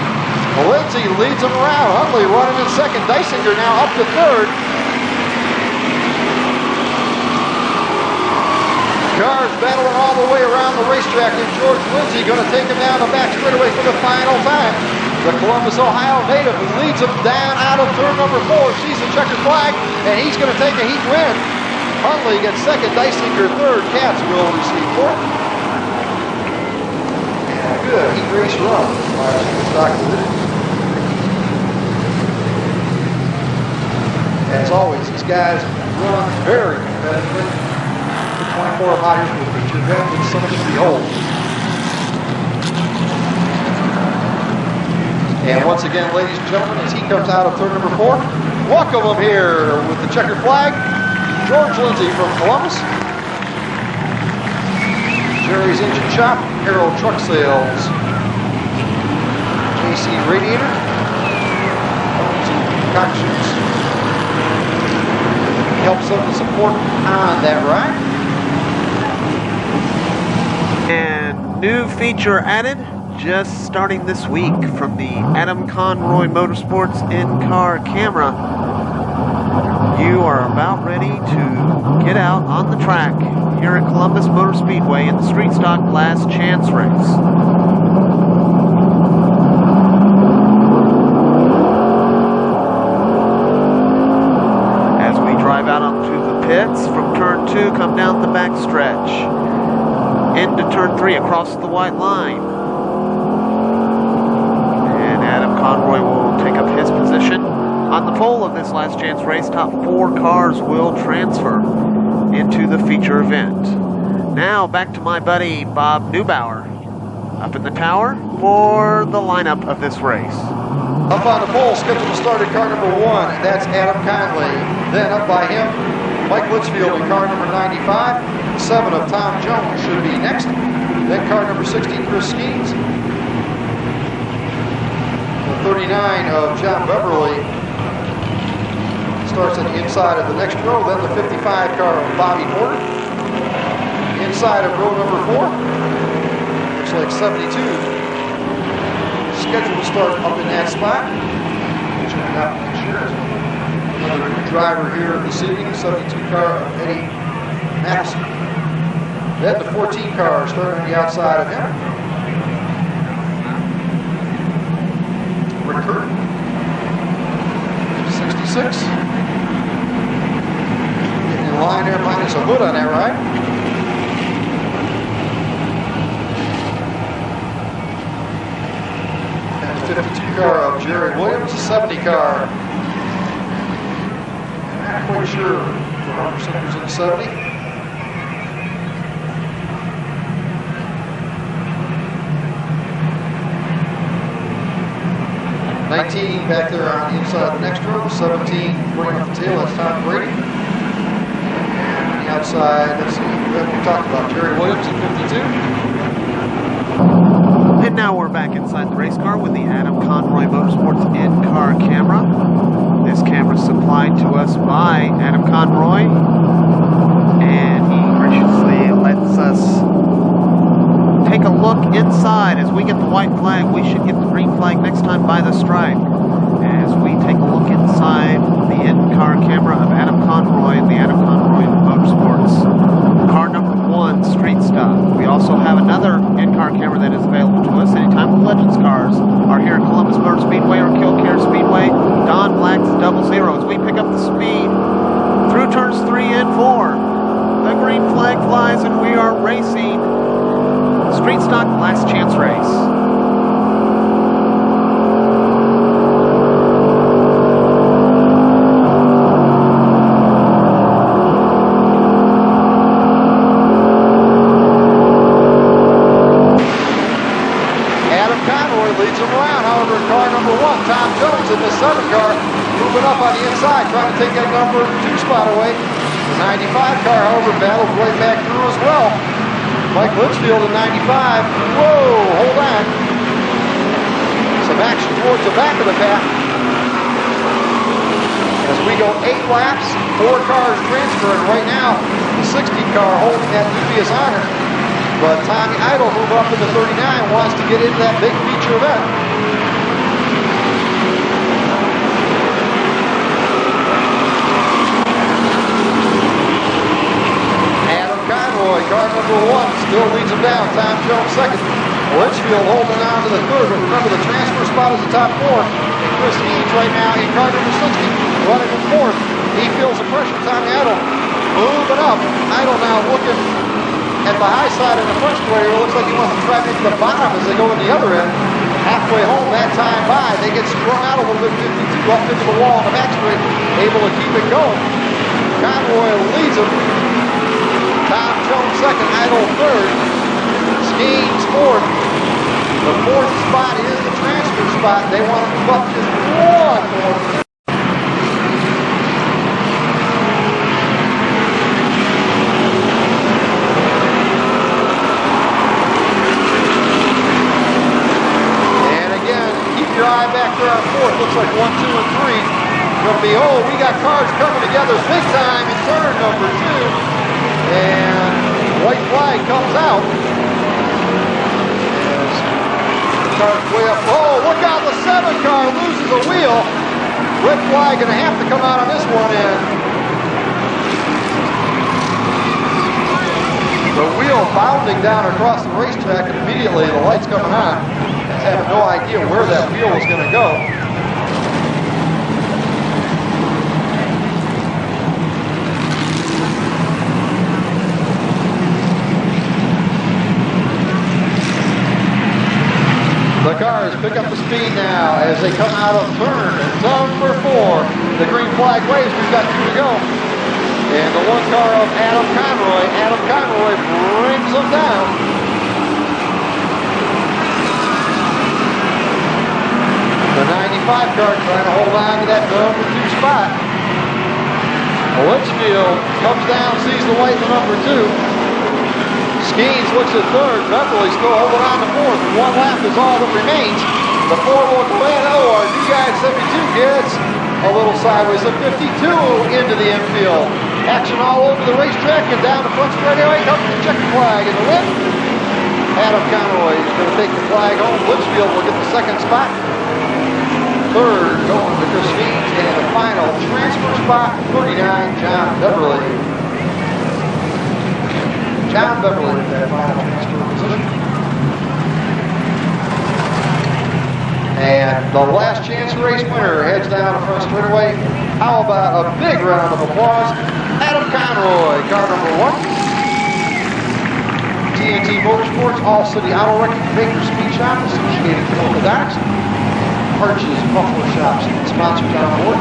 S4: Lindsay leads them around. Hundley running in second. Dysinger now up to third. Cars battling all the way around the racetrack, and George Lindsay going to take him down the back straightaway for the final time. The Columbus, Ohio native who leads him down out of turn number 4, sees the checkered flag, and he's going to take a heat win. Hundley gets second, Dysinger third, Katz will receive fourth. And a good heat race run by our SuperStar division. As always, these guys run very competitively. 24 riders will feature them with so much to behold. And once again, ladies and gentlemen, as he comes out of turn number 4, welcome him here with the checkered flag, George Lindsay from Columbus. Jerry's Engine Shop, Harold Truck Sales, JC Radiator, Homes and Concoctions. Helps them to support on that ride.
S3: And new feature added just starting this week from the Adam Conroy Motorsports in-car camera. You are about ready to get out on the track here at Columbus Motor Speedway in the Street Stock Last Chance race. As we drive out onto the pits from turn 2, come down the back stretch. Into turn 3 across the white line. And Adam Conroy will take up his position on the pole of this last chance race. Top 4 cars will transfer into the feature event. Now back to my buddy Bob Neubauer up in the tower for the lineup of this race.
S4: Up on the pole, scheduled to start at car number 1, that's Adam Conley. Then up by him, Mike Litchfield in car number 95. 7 of Tom Jones should be next. Then car number 16, Chris Skeens. The 39 of John Beverly starts on the inside of the next row. Then the 55 car of Bobby Porter. Inside of row number 4. Looks like 72. Scheduled to start up in that spot. Another new driver here this evening, 72 car of Eddie Madison. Then the 14 car starting on the outside of him. Rick Hurt. 66. Getting in line there, minus a hood on that ride. And the 52 car of Jerry Williams, the 70 car. I'm not quite sure for 100% who's in the 70. 19 back there on the inside of the next row. 17 running off the tail, that's Tom Brady. And on the outside, let's see, we talked about Jerry Williams at 52.
S3: And now we're back inside the race car with the Adam Conroy Motorsports in-car camera. This camera is supplied to us by Adam Conroy, and he graciously lets us take a look inside. As we get the white flag, we should get the green flag next time by the stripe. As we take a look inside the in-car camera of Adam Conroy and the Adam Conroy Motorsports. Car number 1, Street Stock. We also have another in-car camera that is available to us anytime the Legends cars are here at Columbus Motor Speedway or Killcare Speedway. Don Black's 00. As we pick up the speed through turns 3 and 4, the green flag flies and we are racing Street Stock Last Chance race.
S4: Leads him around, however, in car number 1, Tom Jones in the 7 car, moving up on the inside, trying to take that number 2 spot away. The 95 car, however, battles right back through as well. Mike Litchfield in 95. Whoa, hold on. Some action towards the back of the pack. As we go 8 laps, 4 cars transferring right now. The 60 car holding that dubious honor. But Tommy Idle, moving up into 39, wants to get into that big feature event. Adam Conroy, car number 1, still leads him down. Tom Jones second. Litchfield holding on to the third, but remember the transfer spot is the top 4. And Chris Eads right now in car number 60, running in 4th. He feels the pressure. Tommy Idle moving up. Idle now looking at the high side of the front square. It looks like he wants to try maybe the bottom as they go to the other end. Halfway home that time by. They get sprung out a little bit, 52 up into the wall on the back straight, able to keep it going. Conroy leads him. Tom Jones second, Idle third. Skeens fourth. The 4th spot is the transfer spot. They want to move up just 1 more. Your eye back there on 4th. Looks like 1, 2, and 3. Gonna be, oh, we got cars coming together big time in turn number 2. And white flag comes out. Car's way up. Oh, look out, the 7 car loses a wheel. Red flag gonna have to come out on this one in. The wheel bounding down across the racetrack, and immediately the lights coming on. I have no idea where that wheel was going to go. The cars pick up the speed now as they come out of turn number 4. The green flag waves. We've got 2 to go. And the 1 car of Adam Conroy. Adam Conroy brings them down. The 95 car trying to hold on to that number 2 spot. Litchfield comes down, sees the white in the number 2. Skeens looks at 3rd. Beverly still holding on to 4th. 1 lap is all that remains. The 4 will go in. Oh, our new guy at 72 gets a little sideways. The 52 into the infield. Action all over the racetrack and down the front straightaway. Comes the checker flag in the lip. Adam Conroy is going to take the flag home. Litchfield will get the 2nd spot. 3rd going to Chris Eads, and the final transfer spot, 39, John Beverly. John Beverly with that final transfer position. And the last chance race winner heads down the front straightaway. How about a big round of applause? Adam Conroy, car number 1. TNT Motorsports, All City Auto Wreck, Baker Speed Shop, associated with local docks. Arches Buffalo Shops, sponsors on board.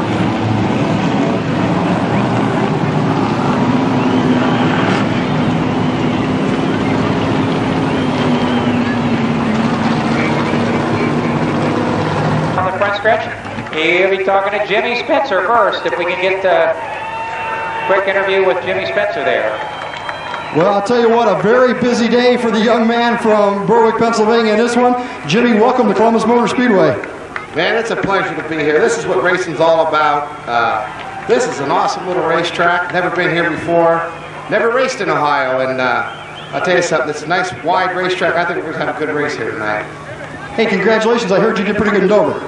S5: On the front stretch, he'll be talking to Jimmy Spencer first, if we can get a quick interview with Jimmy Spencer there.
S6: Well, I'll tell you what, a very busy day for the young man from Berwick, Pennsylvania. And this one, Jimmy, welcome to Columbus Motor Speedway.
S7: Man, it's a pleasure to be here. This is what racing's all about. This is an awesome little racetrack. Never been here before. Never raced in Ohio. And I'll tell you something, it's a nice wide racetrack. I think we're going to have a good race here tonight.
S6: Hey, congratulations. I heard you did pretty good in Dover.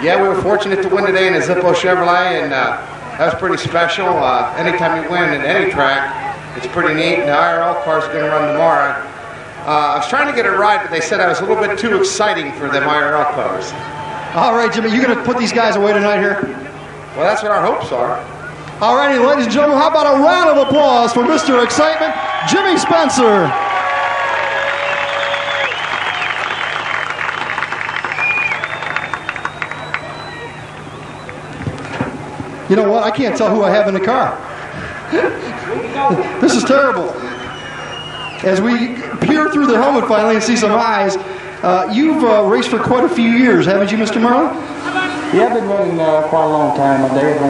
S7: Yeah, we were fortunate to win today in a Zippo Chevrolet, and that was pretty special. Anytime you win at any track, it's pretty neat. And the IRL cars are going to run tomorrow. I was trying to get it right, but they said I was a little bit too exciting for them IRL cars.
S6: All right, Jimmy, you going to put these guys away tonight here?
S7: Well, that's what our hopes are.
S6: All righty, ladies and gentlemen, how about a round of applause for Mr. Excitement, Jimmy Spencer. You know what? I can't tell who I have in the car. This is terrible. As we peer through the helmet finally and see some eyes, you've raced for quite a few years, haven't you, Mr. Merlin?
S8: Yeah, I've been running quite a long time. My dad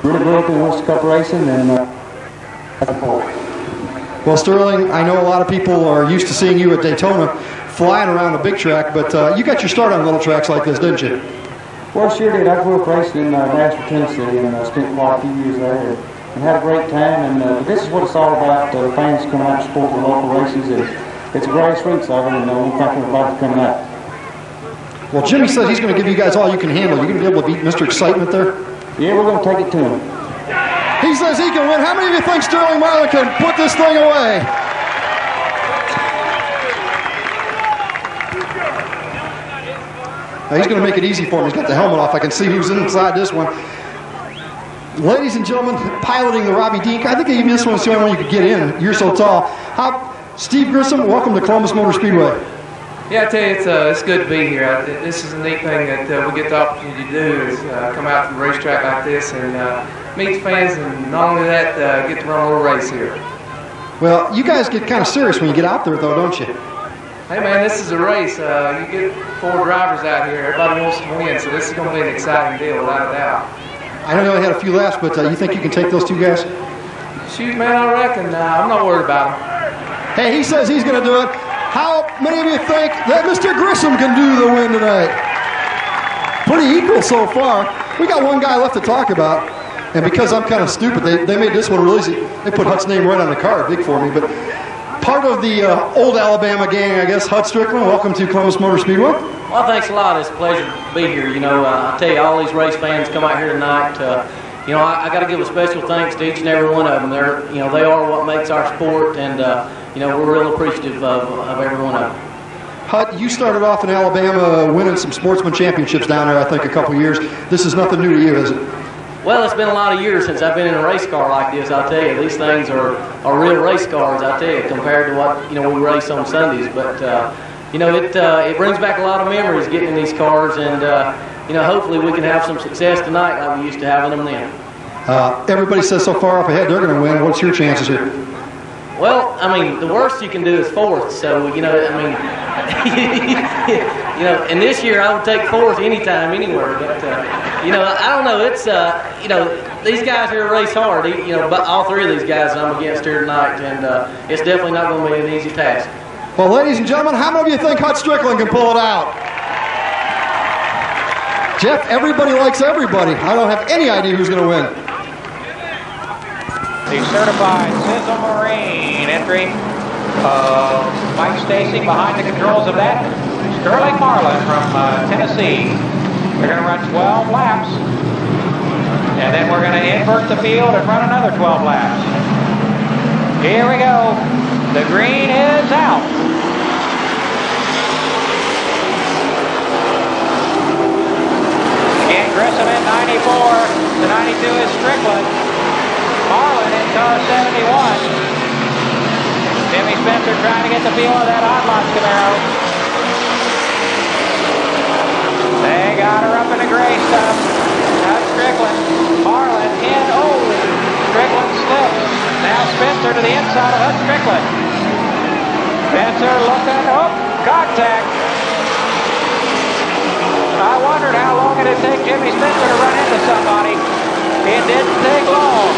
S8: really grew up in Worcester Cup racing, and
S6: well, Sterling, I know a lot of people are used to seeing you at Daytona flying around a big track, but you got your start on little tracks like this, didn't you?
S8: Well, sure did. I grew up racing in Nashville, Tennessee, and spent quite a few years there. and had a great time. And this is what it's all about. Fans come out to support the local races. And it's a grassroots of it, and we thank everybody for coming out.
S6: Well, Jimmy says he's going to give you guys all you can handle. You're going to be able to beat Mr. Excitement there?
S8: Yeah, we're going to take it to him.
S6: He says he can win. How many of you think Sterling Marlin can put this thing away? Now, he's going to make it easy for him. He's got the helmet off. I can see who's inside this one. Ladies and gentlemen, piloting the Robbie Dean. I think even this one's the only one you could get in. You're so tall. Steve Grissom, welcome to Columbus Motor Speedway.
S9: Yeah, I tell you, it's good to be here. This is a neat thing that we get the opportunity to do is come out to the racetrack like this and meet the fans, and not only that, get to run a little race here.
S6: Well, you guys get kind of serious when you get out there, though, don't you?
S9: Hey, man, this is a race. You get 4 drivers out here. Everybody wants to win, so this is going to be an exciting deal, without a doubt.
S6: I know they had a few laps, but you think you can take those 2 guys?
S9: Shoot, man, I reckon. I'm not worried about them.
S6: Hey, he says he's going to do it. How many of you think that Mr. Grissom can do the win tonight? Pretty equal so far. We got one guy left to talk about, and because I'm kind of stupid, they made this one really easy. They put Hut's name right on the card, big for me. But part of the old Alabama gang, I guess, Hut Strickland, welcome to Columbus Motor Speedway.
S10: Well, thanks a lot. It's a pleasure to be here. You know, I tell you, all these race fans come out here tonight. You know, I got to give a special thanks to each and every one of them. They are what makes our sport, and you know, we're real appreciative of every one of them.
S6: Hut, you started off in Alabama winning some Sportsman championships down there, I think, a couple of years. This is nothing new to you, is it?
S10: Well, it's been a lot of years since I've been in a race car like this. I'll tell you, these things are real race cars, I'll tell you, compared to what, you know, we race on Sundays. But you know, it brings back a lot of memories getting in these cars, and you know, hopefully we can have some success tonight like we used to have in them then.
S6: Everybody says so far up ahead they're going to win. What's your chances here?
S10: Well, I mean, the worst you can do is 4th. So, you know, I mean, you know, and this year I would take 4th anytime, anywhere. But, you know, I don't know. It's, you know, these guys here race hard. You know, but all 3 of these guys I'm against here tonight, and it's definitely not going to be an easy task.
S6: Well, ladies and gentlemen, how many of you think Hut Strickland can pull it out? Jeff, everybody likes everybody. I don't have any idea who's going to win.
S5: The certified Sizzle Marine entry. Mike Stacy behind the controls of that. Sterling Marlin from Tennessee. We're going to run 12 laps. And then we're going to invert the field and run another 12 laps. Here we go. The green is out. Again, Grissom in 94. The 92 is Strickland. Marlin in car 71. Jimmy Spencer trying to get the feel of that odd lot Camaro. They got her up in the gray stuff. That's Strickland. Marlin in. Oh, Strickland slips. Now Spencer to the inside of Hut Strickland. Spencer looking. Oh, contact. I wondered how long it'd take Jimmy Spencer to run into somebody. It didn't take long.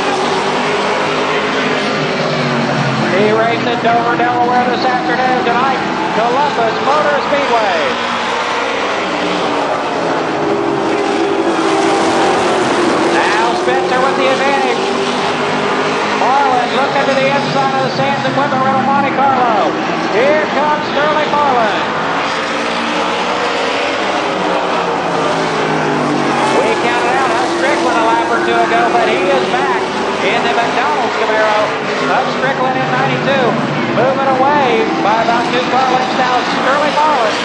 S5: He raced at Dover, Delaware this afternoon tonight. Columbus Motor Speedway. Now Spencer with the advantage. Marlin looking to the inside of the Sands Equipment Rental Monte Carlo. Here comes Sterling Marlin. We counted out Hut Strickland a lap or 2 ago, but he is back in the McDonald's Camaro. Hut Strickland in 92. Moving away by about 2 car lengths now. Sterling Marlin.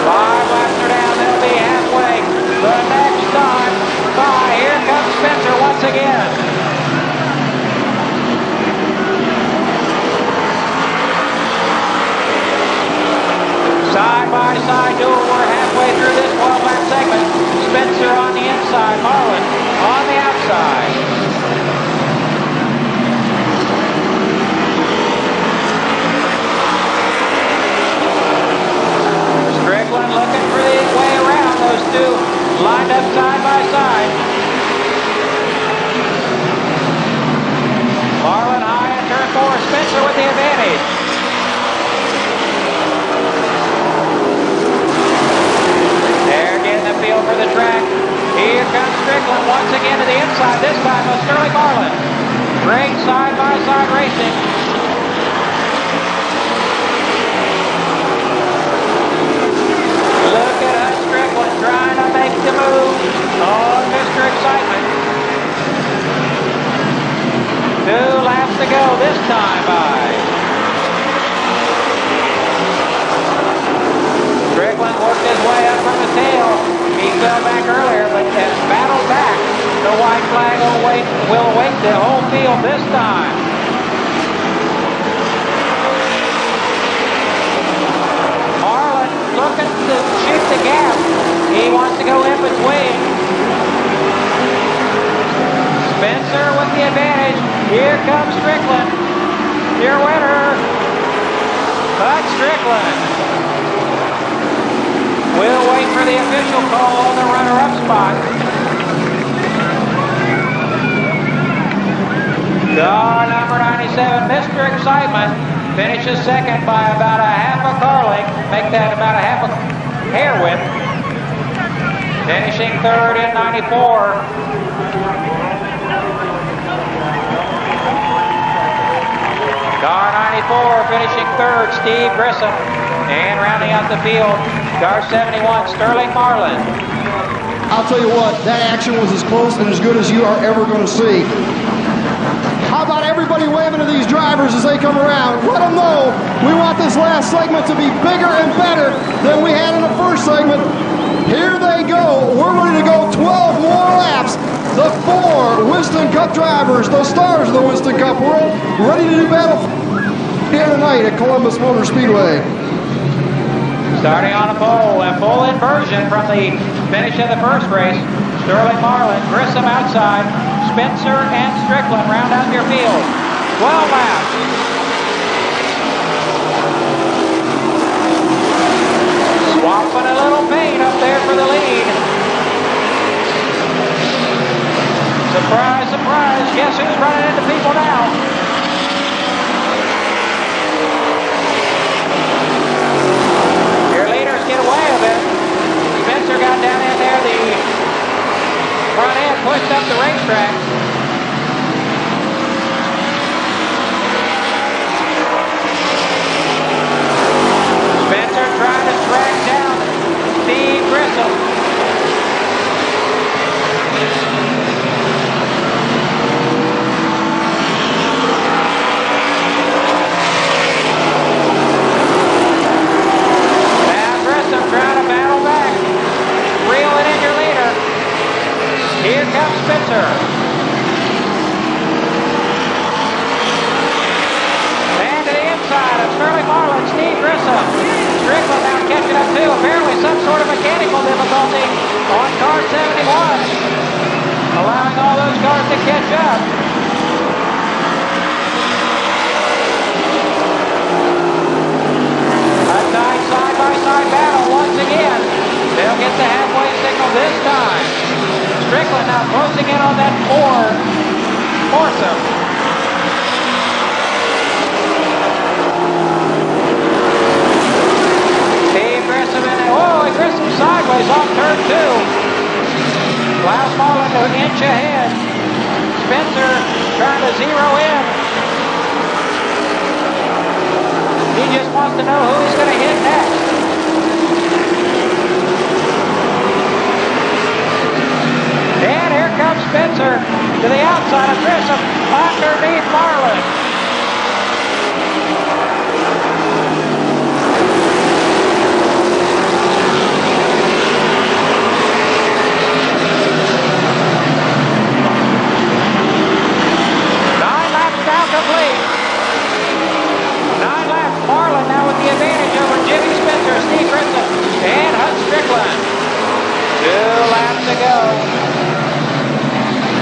S5: 5 laps are down. They'll be halfway. The next time by. Here comes Spencer once again. Side by side duel. We're halfway through this 12-lap segment. Spencer on the inside, Marlin on the outside. Strickland looking for the way around. Those 2 lined up side by side. Marlin high in turn 4. Spencer with the advantage. They're getting the feel for the track. Here comes Strickland. Strickland once again to the inside, this time with Sterling Marlin. Great side-by-side racing. Look at us, Strickland trying to make the move on Mr. Excitement. 2 laps to go this time by. Strickland worked his way up from the tail. He fell back earlier, but has battled back. The white flag will await the whole field this time. Marlin looking to shoot the gap. He wants to go in between. Spencer with the advantage. Here comes Strickland. Your winner, Bud Strickland. We'll wait for the official call on the runner-up spot. Car number 97, Mr. Excitement, finishes second by about a half a car length. Make that about a half a hair width. Finishing third in 94. Car 94 finishing third, Steve Grissom. And rounding out the field, car 71, Sterling Marlin.
S6: I'll tell you what, that action was as close and as good as you are ever going to see. How about everybody waving to these drivers as they come around? Let them know we want this last segment to be bigger and better than we had in the first segment. Here they go. We're ready to go 12 more laps. The 4 Winston Cup drivers, the stars of the Winston Cup world, ready to do battle here tonight at Columbus Motor Speedway.
S5: Starting on a pole, and full inversion from the finish of the first race. Sterling Marlin, Grissom outside, Spencer and Strickland round out your field. 12 laps. Swapping a little paint up there for the lead. Surprise, surprise, guess who's running into people now? Get away with it. Spencer got down in there. The front end pushed up the racetrack. Spencer trying to track down Steve Grissom. Trying to battle back. Reel it in your leader. Here comes Spencer. And to the inside of Sterling Marlin, Steve Grissom. Strickland now catching up too. Apparently some sort of mechanical difficulty on car 71. Allowing all those cars to catch up. Side-by-side battle once again. They'll get the halfway signal this time. Strickland now closing in on that foursome. Steve Grissom in there. Oh, and Grissom sideways off turn 2. Klaus Marlin to an inch ahead. Spencer trying to zero in. He just wants to know who he's going to hit next. And here comes Spencer to the outside of Grissom underneath Marlin. Marlin now with the advantage over Jimmy Spencer, Steve Grissom, and Hut Strickland. 2 laps to go.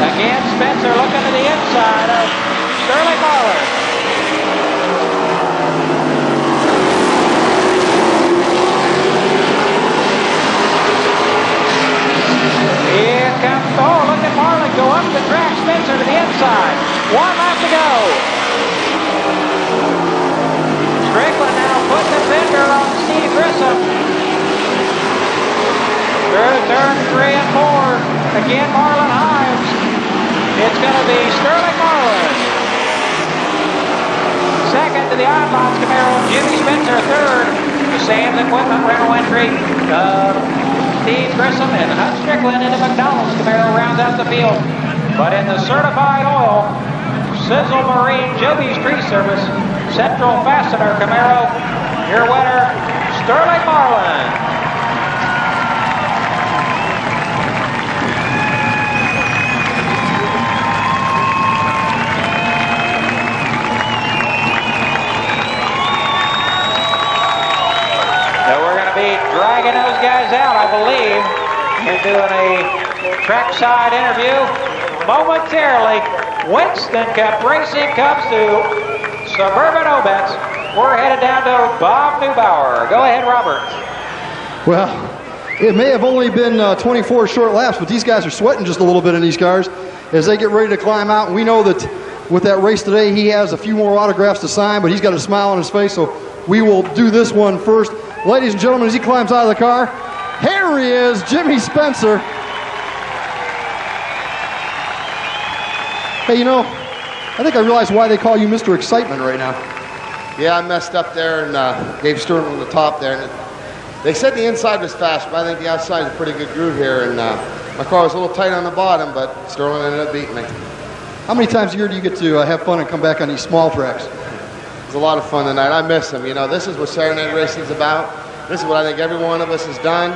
S5: Again, Spencer looking to the inside of Sterling Marlin. Here comes, oh, look at Marlin go up the track. Spencer to the inside. 1 lap to go. Strickland now putting the finger on Steve Grissom. Through turn 3 and 4. Again, Marlin Hives. It's going to be Sterling Marlin. Second to the Oddlots Camaro, Jimmy Spencer. Third to Sam's Equipment rental entry. Steve Grissom and Hutch Strickland into McDonald's Camaro rounds out the field. But in the certified oil, Sizzle Marine Joby's Tree Service Central Fastener Camaro, your winner, Sterling Marlin. So we're going to be dragging those guys out, I believe, and doing a trackside interview momentarily. Winston Cup Racing comes to Suburban Obetz. We're headed down to Bob Neubauer. Go ahead, Robert.
S6: Well, it may have only been 24 short laps, but these guys are sweating just a little bit in these cars as they get ready to climb out. And we know that with that race today, he has a few more autographs to sign, but he's got a smile on his face, so we will do this one first. Ladies and gentlemen, as he climbs out of the car, here he is, Jimmy Spencer. Hey, you know, I think I realize why they call you Mr. Excitement right now.
S7: Yeah, I messed up there and gave Sterling the top there. And they said the inside was fast, but I think the outside is a pretty good groove here. And my car was a little tight on the bottom, but Sterling ended up beating me.
S6: How many times a year do you get to have fun and come back on these small tracks?
S7: It was a lot of fun tonight. I miss them. You know, this is what Saturday night racing is about. This is what I think every one of us has done.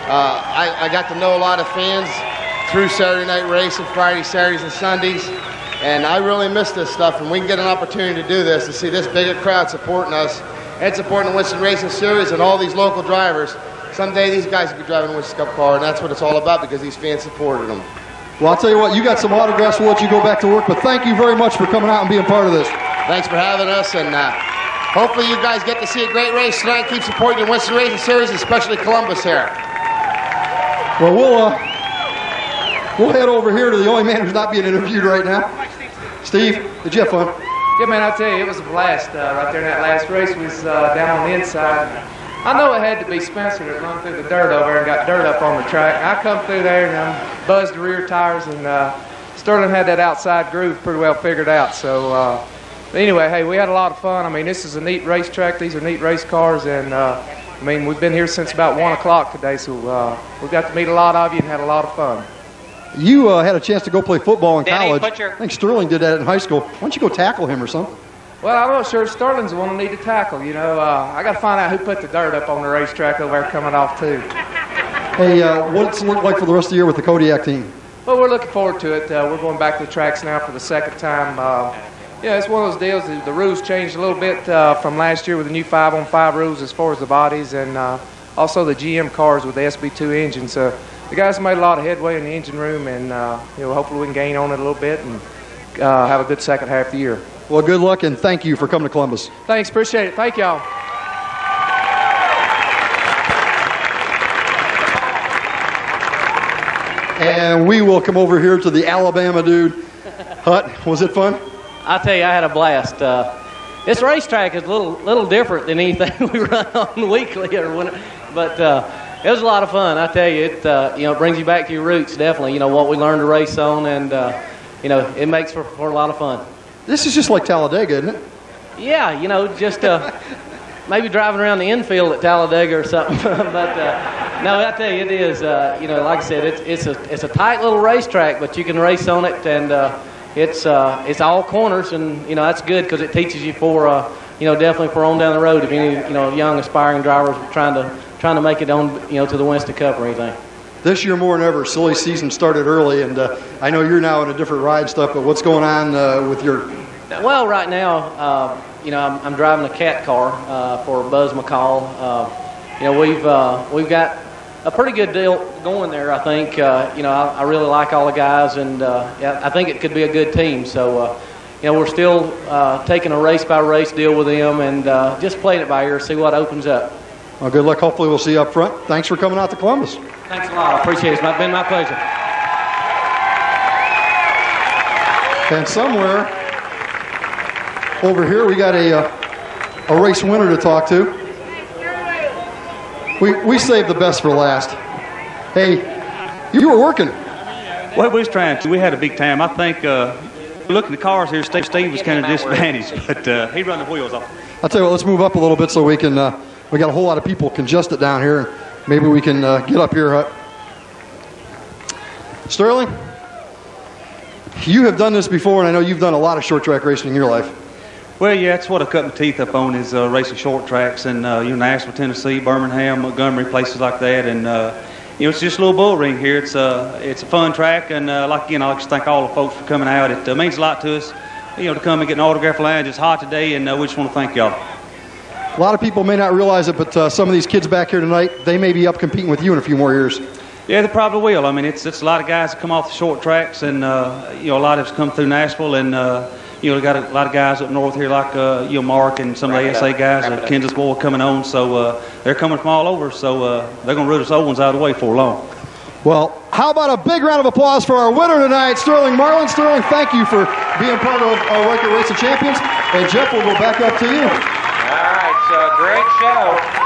S7: I got to know a lot of fans through Saturday night racing, Fridays, Saturdays, and Sundays. And I really miss this stuff, and we can get an opportunity to do this, to see this bigger crowd supporting us and supporting the Winston Racing Series and all these local drivers. Someday these guys will be driving a Winston Cup car, and that's what it's all about because these fans supported them.
S6: Well, I'll tell you what, you got some autographs. We'll let you go back to work, but thank you very much for coming out and being part of this.
S7: Thanks for having us, and hopefully you guys get to see a great race tonight. Keep supporting the Winston Racing Series, especially Columbus here.
S6: Well, we'll head over here to the only man who's not being interviewed right now. Steve, did you have fun?
S9: Yeah, man, I'll tell you, it was a blast right there in that last race. Was down on the inside. I know it had to be Spencer that run through the dirt over there and got dirt up on the track. I come through there and I buzzed the rear tires, and Sterling had that outside groove pretty well figured out. So anyway, hey, we had a lot of fun. I mean, this is a neat racetrack. These are neat race cars, and I mean, we've been here since about 1 o'clock today, so we got to meet a lot of you and had a lot of fun.
S6: You had a chance to go play football in college.
S5: Butcher.
S6: I think Sterling did that in high school. Why don't you go tackle him or something?
S9: Well, I'm not sure Sterling's the one who need to tackle. You know, I got to find out who put the dirt up on the racetrack over there coming off, too.
S6: Hey, what's it look like for the rest of the year with the Kodiak team?
S9: Well, we're looking forward to it. We're going back to the tracks now for the second time. Yeah, it's one of those deals. The rules changed a little bit from last year with the new 5-on-5 rules as far as the bodies, and also the GM cars with the SB2 engine. So the guys made a lot of headway in the engine room, and hopefully we can gain on it a little bit and have a good second half of the year.
S6: Well, good luck, and thank you for coming to Columbus.
S9: Thanks, appreciate it. Thank y'all.
S6: And we will come over here to the Alabama dude. Hut, was it fun?
S10: I tell you, I had a blast. This racetrack is a little different than anything we run on weekly but it was a lot of fun. I tell you, it brings you back to your roots, definitely. What we learned to race on, and it makes for a lot of fun.
S6: This is just like Talladega, isn't it?
S10: Yeah, just maybe driving around the infield at Talladega or something. But no, I tell you, it is. Like I said, it's a tight little racetrack, but you can race on it, and it's all corners, and that's good because it teaches you for definitely for on down the road if any young aspiring drivers are trying to make it on to the Winston Cup or anything.
S6: This year more than ever, silly season started early, and I know you're now in a different ride stuff, but what's going on with your...
S10: Well, right now, I'm driving a cat car for Buzz McCall. We've got a pretty good deal going there, I think. I really like all the guys, and I think it could be a good team. So, we're still taking a race-by-race deal with them and just playing it by ear, see what opens up.
S6: Well, good luck. Hopefully we'll see you up front. Thanks for coming out to Columbus.
S10: Thanks a lot. I appreciate it. It's been my pleasure.
S6: And somewhere over here we got a race winner to talk to. We saved the best for last. Hey, you were working.
S11: Well, we was trying to. We had a big time. I think, looking at the cars here, Steve was kind of disadvantaged, but he run the wheels off.
S6: I'll tell you what, let's move up a little bit so we can, we got a whole lot of people congested down here. Maybe we can get up here. Sterling, you have done this before, and I know you've done a lot of short track racing in your life.
S11: Well, yeah, that's what I cut my teeth up on is racing short tracks in Nashville, Tennessee, Birmingham, Montgomery, places like that. And, it's just a little bull ring here. It's a fun track. And, I'd like to thank all the folks for coming out. It means a lot to us, to come and get an autograph lounge. It's hot today, and we just want to thank y'all.
S6: A lot of people may not realize it, but some of these kids back here tonight, they may be up competing with you in a few more years.
S11: Yeah, they probably will. I mean, it's a lot of guys that come off the short tracks, and, a lot of us come through Nashville, and, we got a lot of guys up north here like, Mark and some of the ASA guys, Kansas boy coming on. So they're coming from all over. So they're going to root us old ones out of the way for long.
S6: Well, how about a big round of applause for our winner tonight, Sterling Marlin. Sterling, thank you for being part of our Record Racing Champions. And Jeff, we'll go back up to you.
S5: All right, so great show.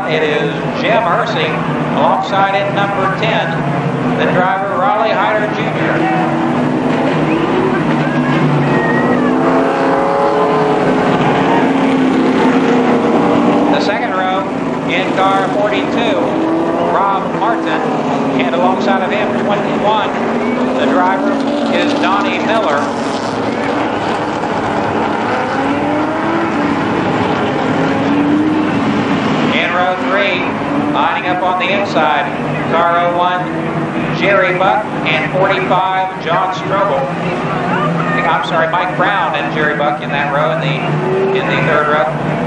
S5: It is Jim Ursing alongside in number 10, the driver Raleigh Hyder Jr. The second row in car 42, Rob Martin, and alongside of him 21, the driver is Donnie Miller. Row 3, lining up on the inside, car 01, Jerry Buck, and 45, John Strobel. I'm sorry, Mike Brown and Jerry Buck in that row in the third row.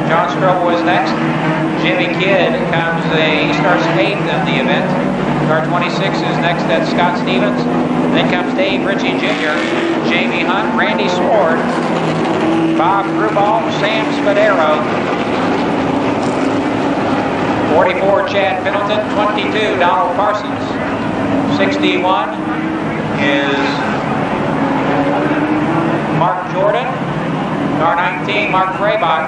S5: John Strobel is next. Jimmy Kidd he starts 8th in the event. Car 26 is next, that's Scott Stevens. Then comes Dave Ritchie Jr., Jamie Hunt, Randy Sword, Bob Grubal, Sam Spadero, 44, Chad Pendleton. 22, Donald Parsons. 61 is Mark Jordan. Car 19, Mark Fraybach.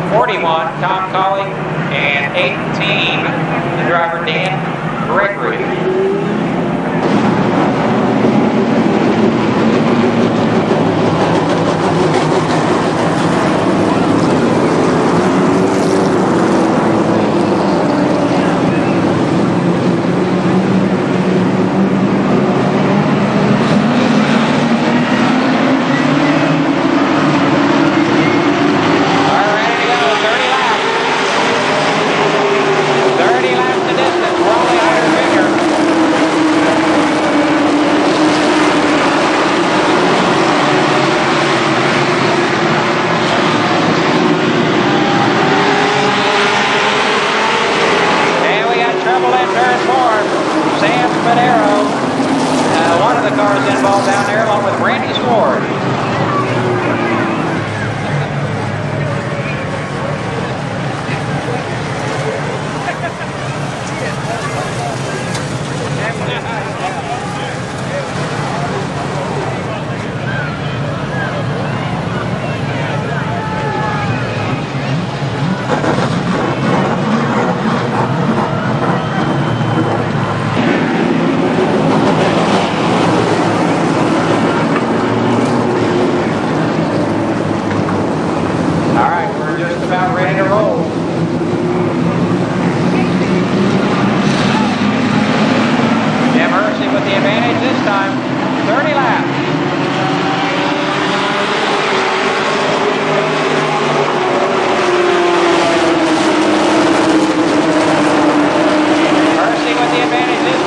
S5: 41, Tom Colley. And 18, the driver Dan Gregory. Advantage this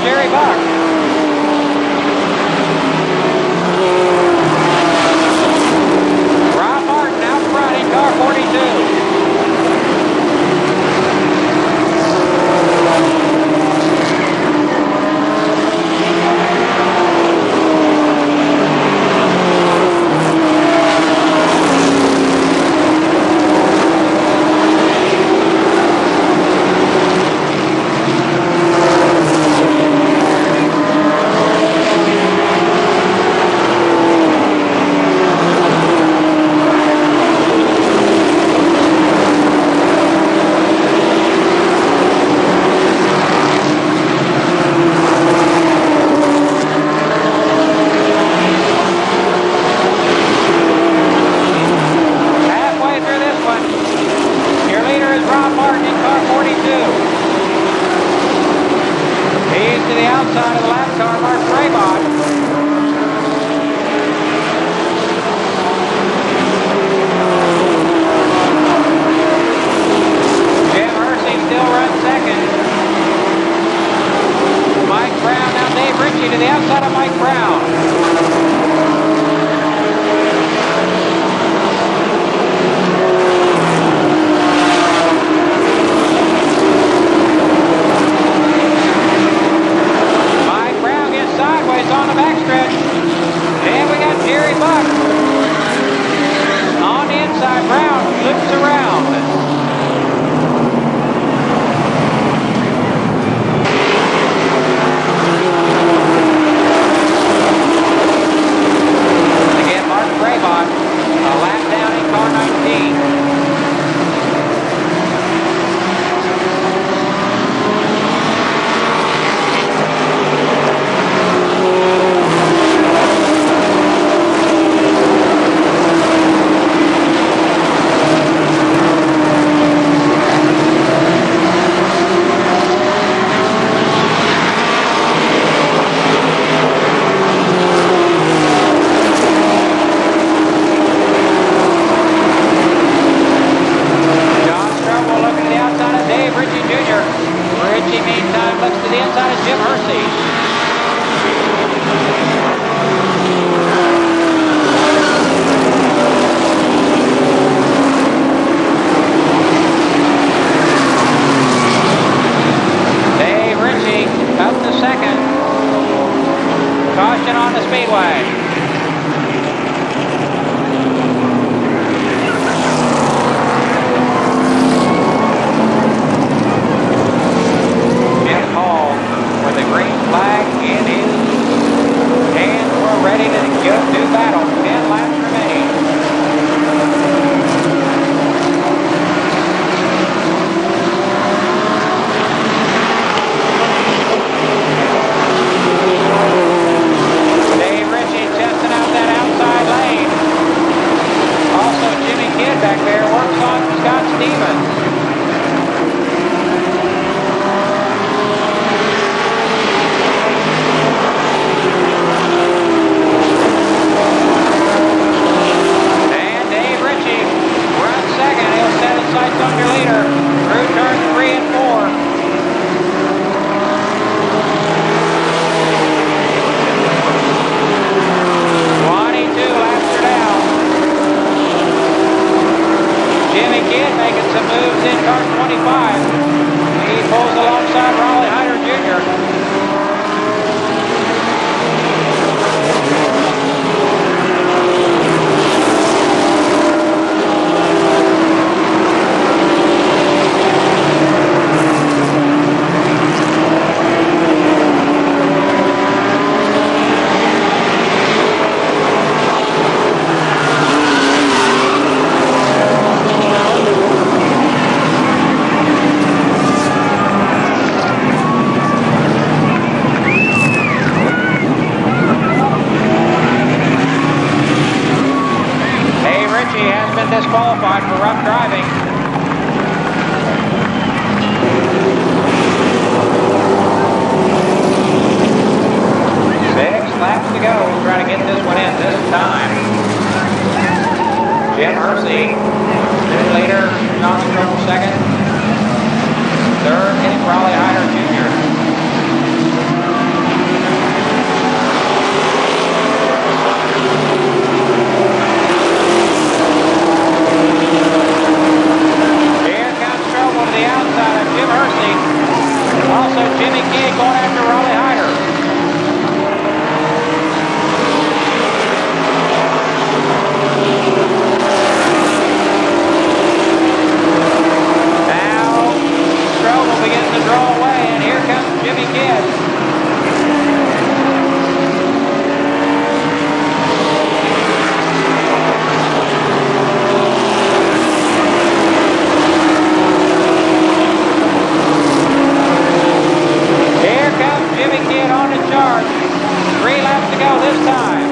S5: Jerry Buck. Rob Martin out front in car 42. disqualified for rough driving. Six laps to go. We'll try to get this one in this time. Jim Hersey, new leader, John Strobel second. Third, Kenny Raleigh Hyder Jr. go this time.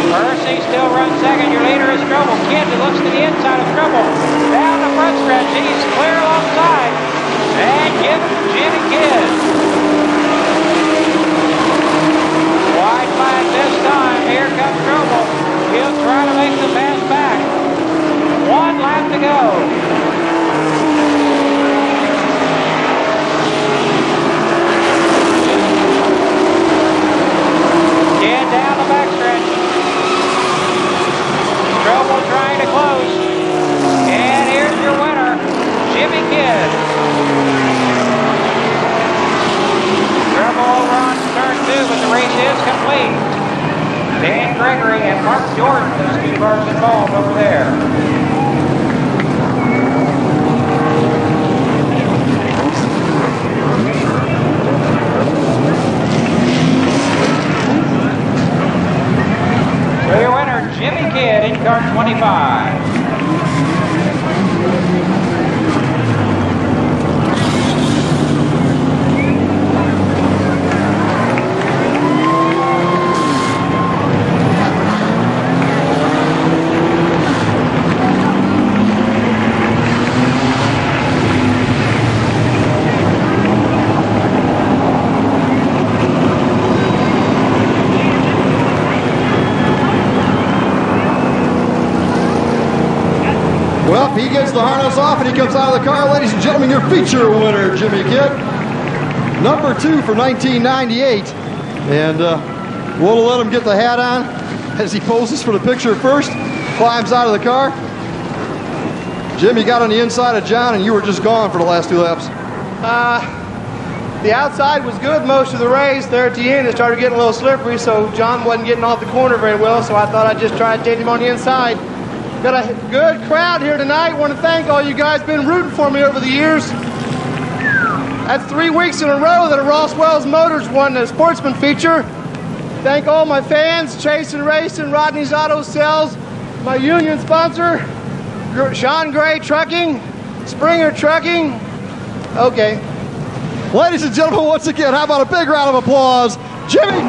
S5: Percy still runs second. Your leader is Strobel. Kidd, who looks to the inside of Strobel. Down the front stretch. He's clear alongside. And give it to Jimmy Kidd. Wide flag this time. Here comes Strobel. He'll try to make the pass back. 1 lap to go. Kidd down the backstretch. Strobel trying to close. And here's your winner, Jimmy Kidd. Strobel over on turn 2, but the race is complete. Dan Gregory and Mark Jordan, those two cars involved over there. So your winner, Jimmy Kidd in car 25.
S6: Well, he gets the harness off and he comes out of the car. Ladies and gentlemen, your feature winner, Jimmy Kidd. Number 2 for 1998. And we'll let him get the hat on as he poses for the picture first. Climbs out of the car. Jim, you got on the inside of John and you were just gone for the last 2 laps.
S12: The outside was good most of the race. There at the end, it started getting a little slippery, so John wasn't getting off the corner very well, so I thought I'd just try to take him on the inside. Got a good crowd here tonight. Want to thank all you guys been rooting for me over the years. That's 3 weeks in a row that a Ross Wells Motors won the Sportsman feature. Thank all my fans, Chase and Racing, Rodney's Auto Sales, my union sponsor, Sean Gray Trucking, Springer Trucking. Okay.
S6: Ladies and gentlemen, once again, how about a big round of applause, Jimmy?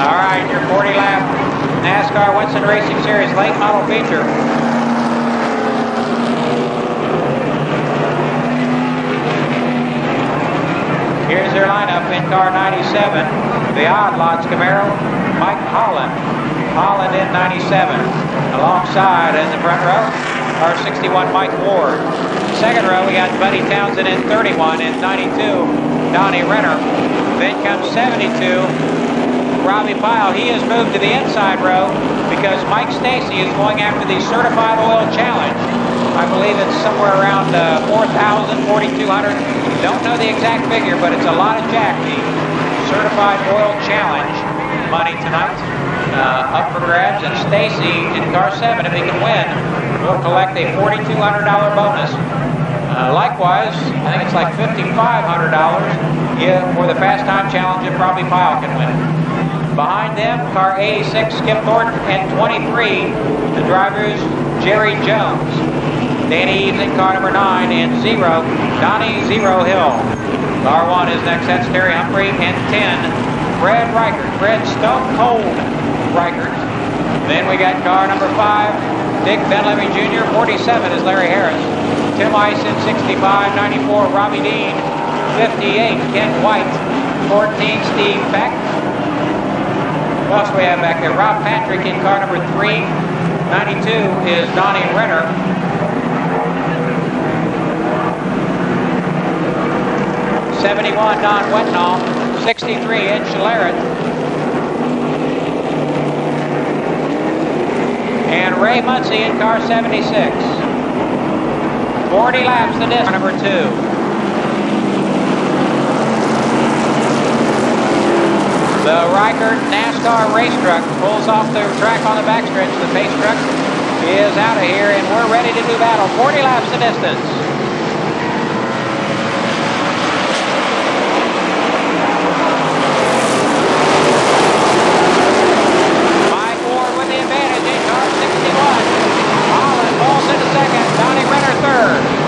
S5: All right, your 40-lap NASCAR Winston Racing Series late model feature. Here's their lineup in car 97. The Odd Lots Camaro, Mike Holland. Holland in 97. Alongside in the front row, car 61, Mike Ward. Second row, we got Buddy Townsend in 31. In 92, Donnie Renner. Then comes 72. Robbie Pyle, he has moved to the inside row because Mike Stacy is going after the Certified Oil Challenge. I believe it's somewhere around 4,000, 4,200. Don't know the exact figure, but it's a lot of jack. The Certified Oil Challenge money tonight up for grabs. And Stacy in car 7, if he can win, will collect a $4,200 bonus. Likewise, I think it's like $5,500 for the Fast Time Challenge if Robbie Pyle can win. Behind them, car 86, Skip Thornton, and 23, the drivers, Jerry Jones. Danny Eves in car number 9, and 0, Donnie Zero Hill. Car 1 is next, that's Terry Humphrey, and 10, Fred Reichert, Fred Stone Cold Reichert. Then we got car number 5, Dick Benlevy Jr., 47 is Larry Harris. Tim Ison, 65, 94, Robbie Dean, 58, Ken White, 14, Steve Beck. What else we have back there? Rob Patrick in car number 3. 92 is Donnie Renner. '71 Don Wetnall. 63 Ed Schlareth. And Ray Muncie in car 76. 40 laps the disc. Number 2. The Reichert NASCAR race truck pulls off the track on the backstretch. The pace truck is out of here, and we're ready to do battle. 40 laps the distance. Mike Ward with the advantage in car 61. Holland falls into second. Donnie Renner third.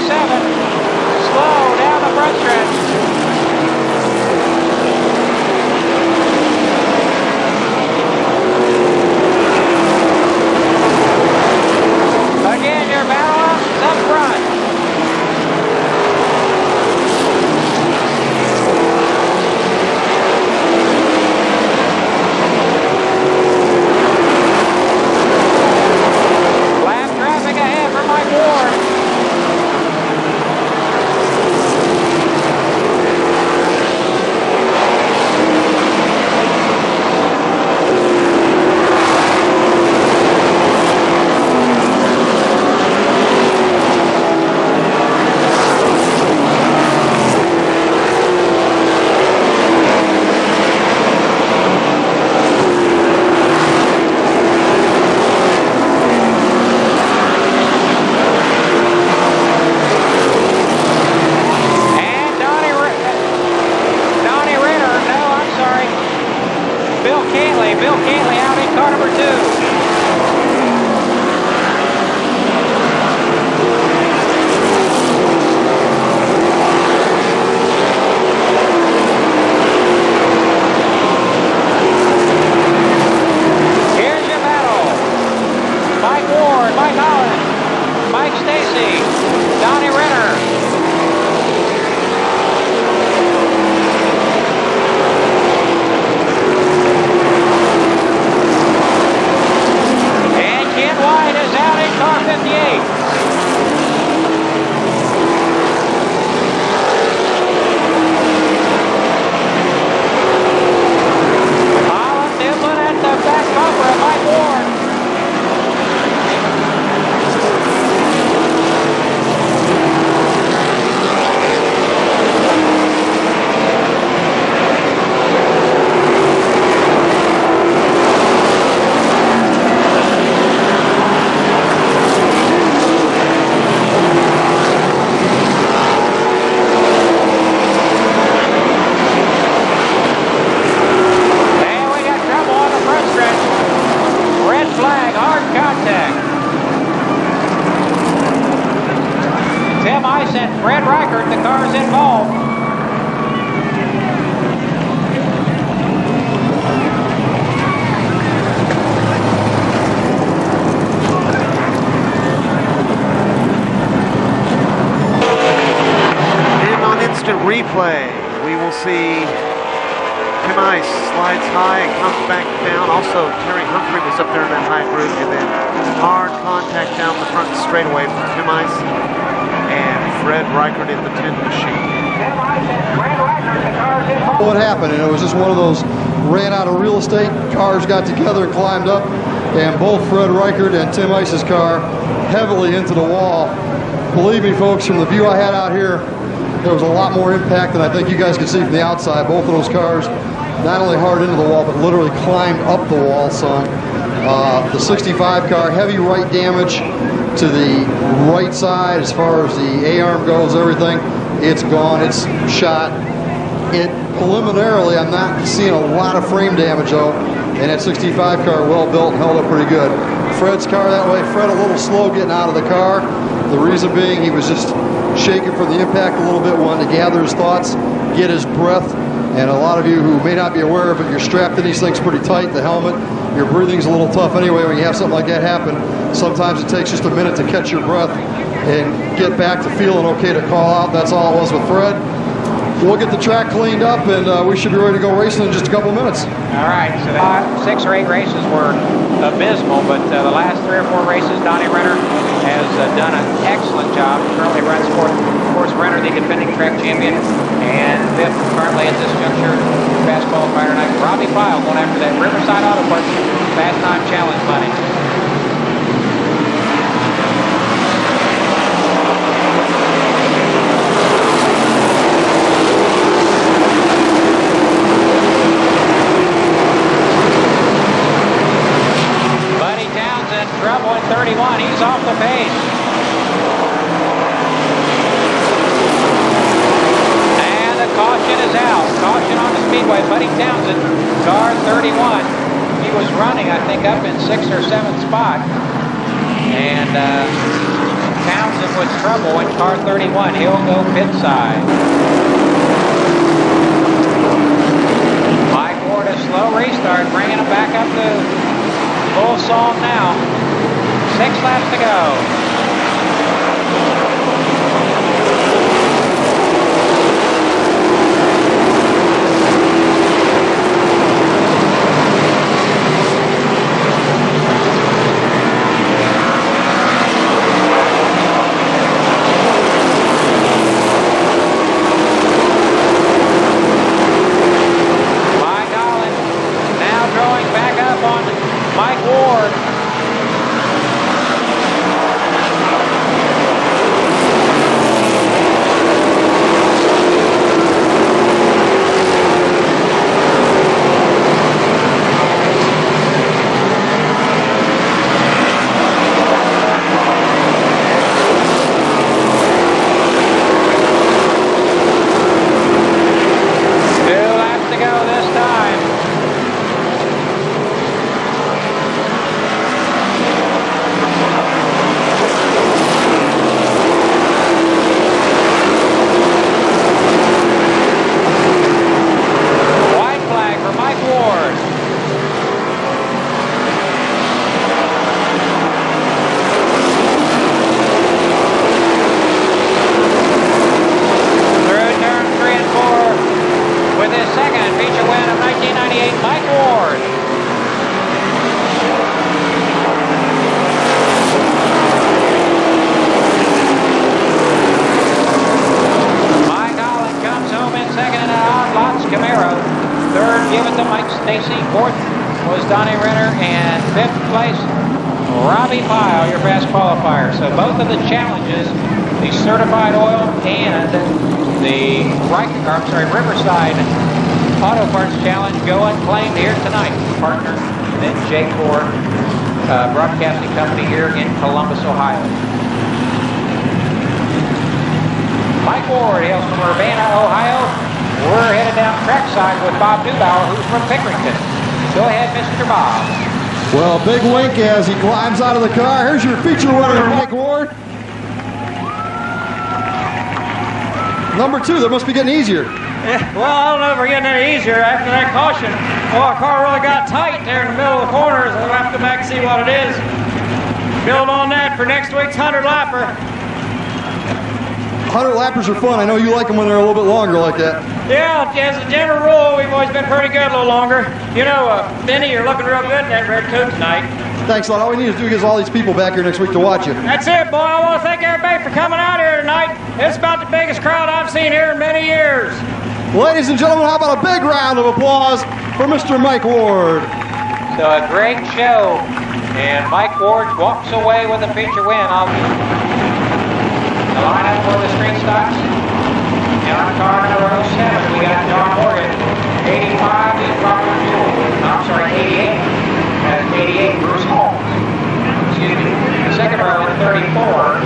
S5: 27. Slow down the front stretch. Again, your battle up front. Lap traffic ahead for Mike Ward. Bill Cantley out in car number 2. Here's your battle. Mike Ward, Mike Holland, Mike Stacy, Donnie Renner. White is out in car 58. Holland nibbling at the back bumper of Mike Ward. Flag, hard contact. Tim Ice and Fred Reichert, the cars involved.
S3: And on instant replay, we will see Tim Ice slides high and comes back down. Also, Terry Humphrey was up there in that high group, and then hard contact down the front straightaway from Tim Ice and Fred Reichert in the 10 machine.
S6: What happened, and it was just one of those ran out of real estate, cars got together and climbed up, and both Fred Reichert and Tim Ice's car heavily into the wall. Believe me, folks, from the view I had out here, there was a lot more impact than I think you guys could see from the outside. Both of those cars not only hard into the wall, but literally climbed up the wall some. The 65 car, heavy right damage to the right side as far as the A-arm goes, everything. It's gone, it's shot. Preliminarily, I'm not seeing a lot of frame damage though, and that 65 car well built and held up pretty good. Fred's car that way, Fred a little slow getting out of the car. The reason being he was just shaking from the impact a little bit, wanted to gather his thoughts, get his breath. And a lot of you who may not be aware of it, you're strapped in these things pretty tight, the helmet. Your breathing's a little tough anyway when you have something like that happen. Sometimes it takes just a minute to catch your breath and get back to feeling okay to call out. That's all it was with Fred. We'll get the track cleaned up, and we should be ready to go racing in just a couple minutes.
S5: All right, so the 6 or 8 races were abysmal, but the last 3 or 4 races, Donnie Renner has done an excellent job. Currently runs for, of course, Renner, the defending track champion, and 5th currently at this juncture, fast qualifier tonight. Robbie Pyle going after that Riverside Auto Parts Fast Time Challenge money. Trouble at 31, he's off the pace. And the caution is out. Caution on the Speedway. Buddy Townsend, car 31. He was running, I think, up in 6th or 7th spot. And Townsend with trouble in car 31. He'll go pit side. Mike Ward, a slow restart, bringing him back up to full song now. 6 laps to go. Mike Ward. Riverside Auto Parts Challenge go unclaimed here tonight. Partner in J4 Broadcasting Company here in Columbus, Ohio. Mike Ward hails from Urbana, Ohio. We're headed down trackside with Bob Neubauer, who's from Pickerington. Go ahead, Mr. Bob.
S6: Well, big wink as he climbs out of the car. Here's your feature winner, Mike Ward. Number 2, that must be getting easier.
S13: Yeah, well, I don't know if we're getting any easier after that caution. Well, our car really got tight there in the middle of the corners. I'll have to go back and see what it is. Build on that for next week's 100-lapper.
S6: 100-lappers are fun. I know you like them when they're a little bit longer like that.
S13: Yeah, as a general rule, we've always been pretty good a little longer. You know, Benny, you're looking real good in that red coat tonight.
S6: Thanks a lot. All we need to do is get all these people back here next week to watch you.
S13: That's it, boy. I want to thank everybody for coming out here tonight. It's about the biggest crowd I've seen here in many years.
S6: Ladies and gentlemen, how about a big round of applause for Mr. Mike Ward.
S5: So a great show, and Mike Ward walks away with a feature win. The lineup for the street stocks. In our car number 07, we got John Morgan. 85 is Robert Jewell. I'm sorry, 88. That's 88, Bruce Holmes. Excuse me. The second row in 34.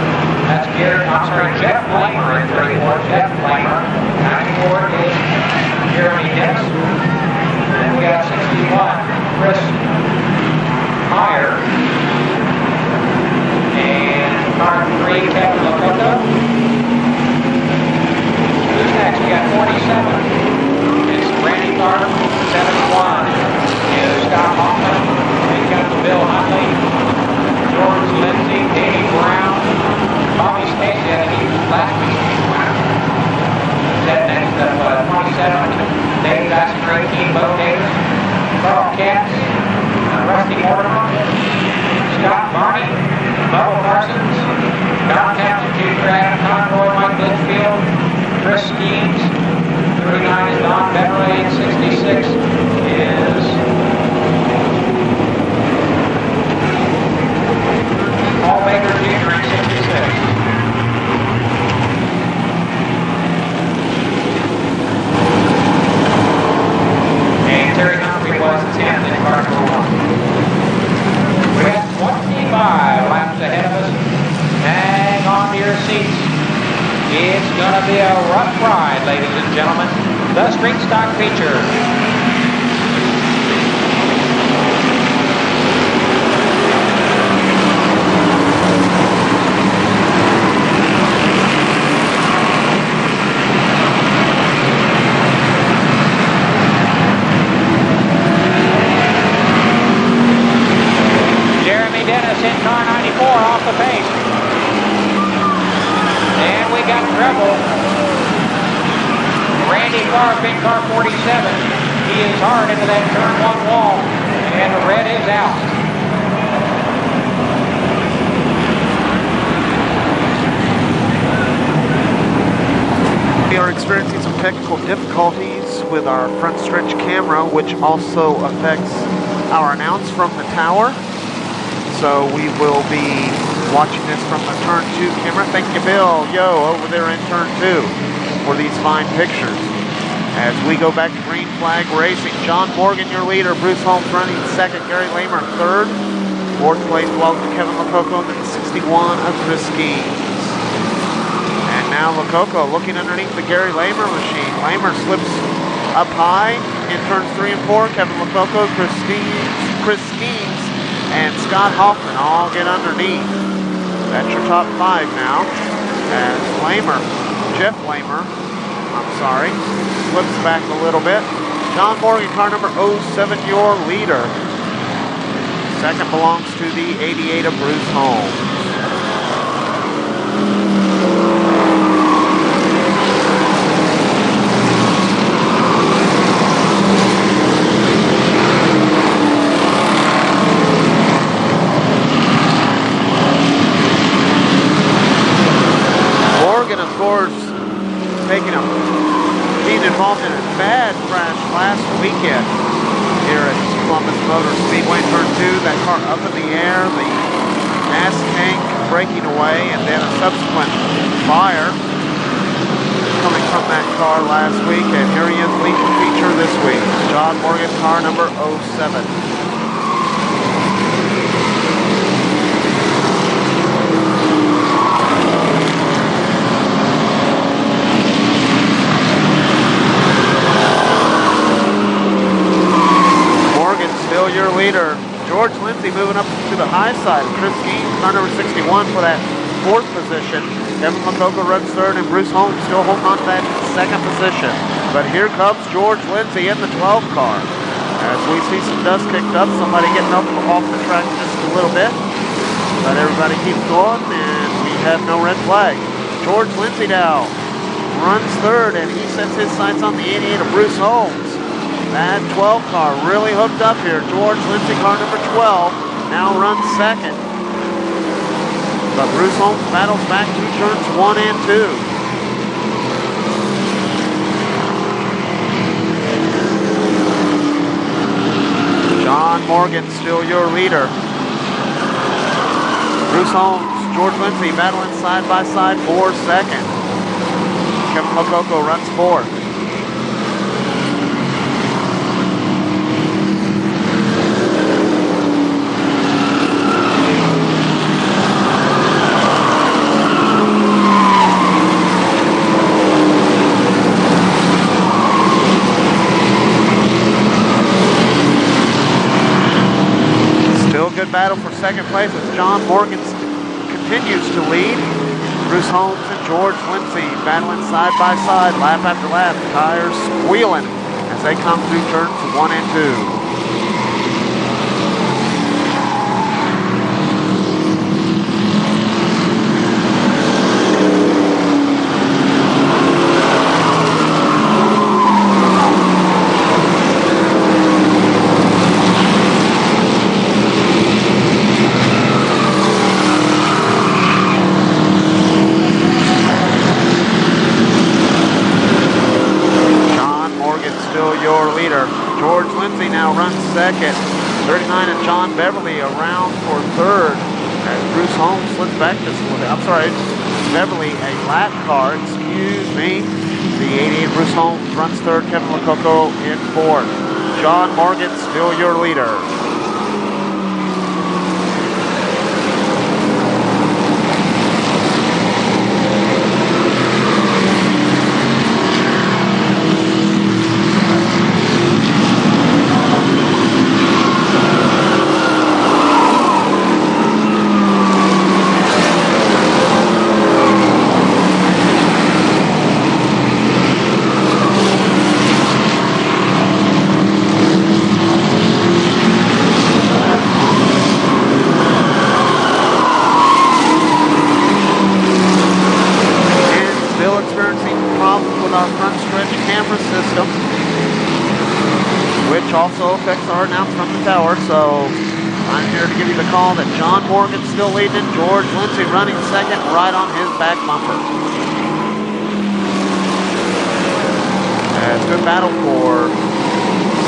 S5: That's Jeff Blamer in 34. Jeff Blamer. 94 is Jeremy Nix. And then we got 61, Chris Meyer. And car 3, Kevin Lakota. Who's next? We got 47. It's Randy Clark. 71 is Scott Hoffman. We've got the Bill Huntley. George Lindsay, Danny Brown, Bobby Stacy, I think he was last week's winner. That next up, 27, Dave Bassett, Keith Bo Davis, Carl Katz, Rusty Mortimer, Scott Barney, Bubba Parsons, Don Townsend, Jude Craft, Conroy, Mike Litchfield, Chris Skeens, 39 is Don Beverly, and 66 is Paul Baker Jr. in 66. And Terry Humphrey was 10th in car number 1. We have 25 laps ahead of us. Hang on to your seats. It's going to be a rough ride, ladies and gentlemen. The Street Stock feature. Rebel. Randy Carr, big car 47. He is hard into that turn 1 wall, and the red is out.
S3: We are experiencing some technical difficulties with our front stretch camera, which also affects our announce from the tower. So we will be watching this from the turn 2 camera. Thank you, Bill. Yo, over there in turn 2 for these fine pictures. As we go back to green flag racing, John Morgan, your leader. Bruce Holmes running second. Gary Lamer third. Fourth place belongs to Kevin Lococo, and then the 61 of Chris Skeens. And now Lococo looking underneath the Gary Lamer machine. Lamer slips up high in turns 3 and 4. Kevin Lococo, Chris Skeens, and Scott Hoffman all get underneath. That's your top 5 now. As Jeff Lamer, slips back a little bit. John Morgan, car number 07, your leader. Second belongs to the 88 of Bruce Holmes. Morgan, of course, being involved in a bad crash last weekend here at Columbus Motor Speedway. Turn 2, that car up in the air, the gas tank breaking away, and then a subsequent fire coming from that car last week. And here he is leading the feature this week. John Morgan, car number 07. Still your leader. George Lindsay moving up to the high side. Chris Skeens, car number 61 for that 4th position. Kevin Lococo runs 3rd, and Bruce Holmes still holding on to that 2nd position. But here comes George Lindsay in the 12 car. As we see some dust kicked up, somebody getting up off the track just a little bit. But everybody keeps going, and we have no red flag. George Lindsay now runs 3rd, and he sets his sights on the 88 of Bruce Holmes. That 12 car really hooked up here. George Lindsay, car number 12, now runs 2nd. But Bruce Holmes battles back through turns 1 and 2. John Morgan still your leader. Bruce Holmes, George Lindsay battling side by side for 2nd. Kevin Lococo runs 4th. Good battle for 2nd place as John Morgan continues to lead. Bruce Holmes and George Lindsay battling side by side, lap after lap, tires squealing as they come through turns 1 and 2. George Lindsay now runs 2nd. 39 and John Beverly around for 3rd. As Bruce Holmes slips back just a little bit. I'm sorry, Beverly, a lap car, excuse me. The 88 Bruce Holmes runs 3rd. Kevin Lococo in 4th. John Morgan still your leader. our front stretch camera system, which also affects our announce from the tower. So I'm here to give you the call that John Morgan's still leading it. George Lindsay running second, right on his back bumper. Good battle for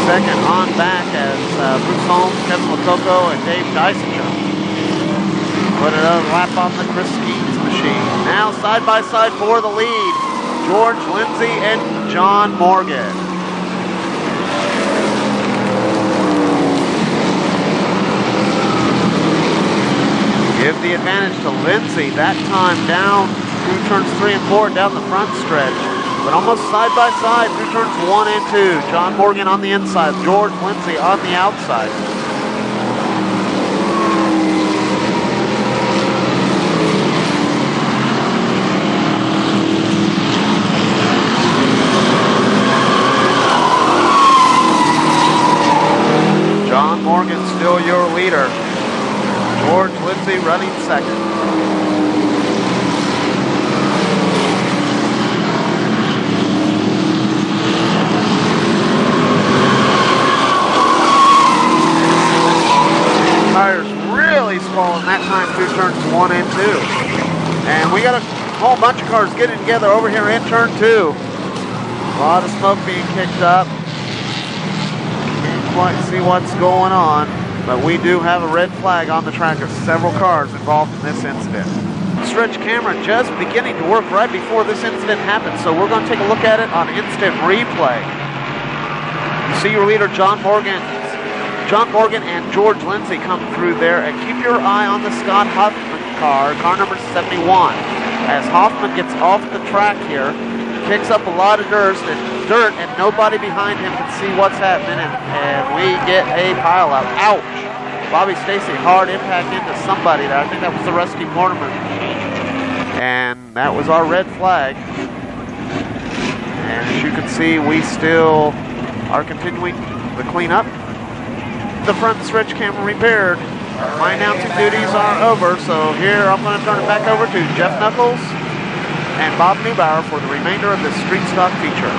S3: second on back as Bruce Holmes, Kevin Lococo, and Dave Dysinger put another lap on the Chris Skeens machine. Now side by side for the lead, George Lindsay and John Morgan. Give the advantage to Lindsay, that time down through turns 3 and 4 down the front stretch. But almost side by side through turns 1 and 2. John Morgan on the inside, George Lindsay on the outside. John Morgan still your leader. George Lindsay running second. Tires really swollen that time through turns 1 and 2. And we got a whole bunch of cars getting together over here in turn 2. A lot of smoke being kicked up. Can't quite see what's going on, but we do have a red flag on the track of several cars involved in this incident. Stretch camera just beginning to work right before this incident happened, so we're going to take a look at it on instant replay. You see your leader John Morgan and George Lindsay come through there, and keep your eye on the Scott Hoffman car number 71. As Hoffman gets off the track here, kicks up a lot of dirt and nobody behind him can see what's happening, and we get a pileup. Ouch! Bobby Stacy, hard impact into somebody there. I think that was the Rusty Mortimer. And that was our red flag. And as you can see, we still are continuing the cleanup. The front stretch camera repaired. My announcing duties are over, so here I'm going to turn it back over to Jeff Knuckles and Bob Neubauer for the remainder of this Street Stock feature.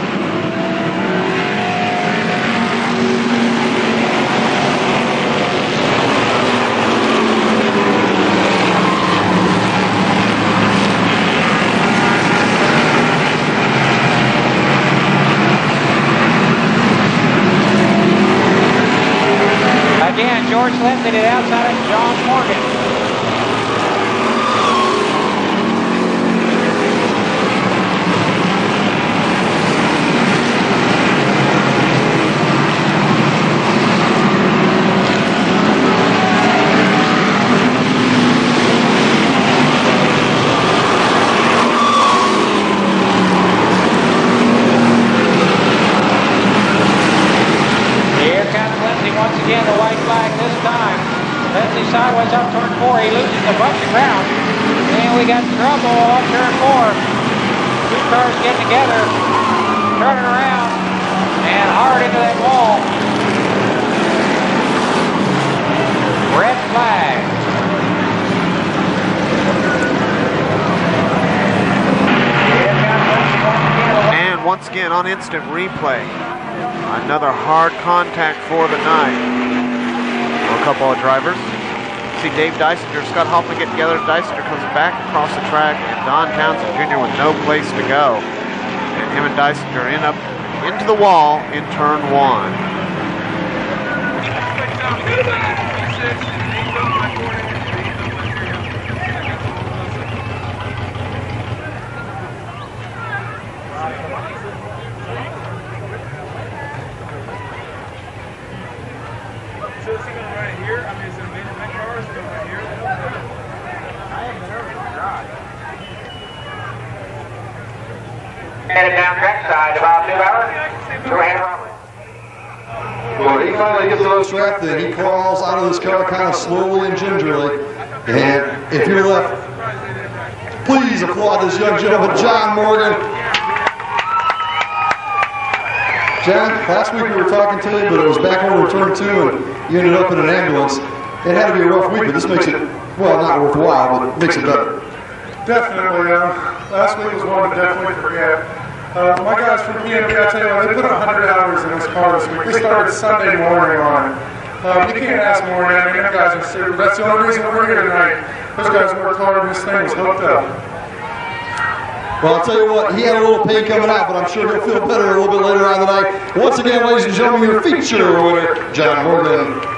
S5: Again, George Lindsay to the outside of John Morgan. Once again, the white flag this time. Lindsay sideways up turn 4. He loses a bunch of ground. And we got trouble up turn 4. Two cars getting together, turning around, and hard into that wall. Red flag.
S3: And once again on instant replay, another hard contact for the night for a couple of drivers. See Dave Dysinger, Scott Hoffman get together. Dysinger comes back across the track, and Don Townsend Jr. with no place to go. And him and Dysinger end up into the wall in turn 1.
S5: Headed down trackside to Bob Neubauer. Go ahead, Robert.
S6: Well, he finally gets to those track, then he crawls out of this car kind of slowly and gingerly. And if you're left, please applaud this young gentleman, John Morgan. John, last week we were talking to you, but it was back over turn 2, and you ended up in an ambulance. It had to be a rough week, but this makes it, well, not worthwhile, but it makes it better.
S12: Definitely. Last week was one to definitely forget.
S14: My guys from PNB, I tell you what, they put 100 hours in this car this week. They started Sunday morning on it. You can't ask more. I mean, them guys are serious. That's the only reason we're here tonight. Those guys worked hard and this thing was hooked up.
S6: Well, I'll tell you what, he had a little pain coming out, but I'm sure he'll feel better a little bit later on tonight. Once again, ladies and gentlemen, your feature winner, John Morgan.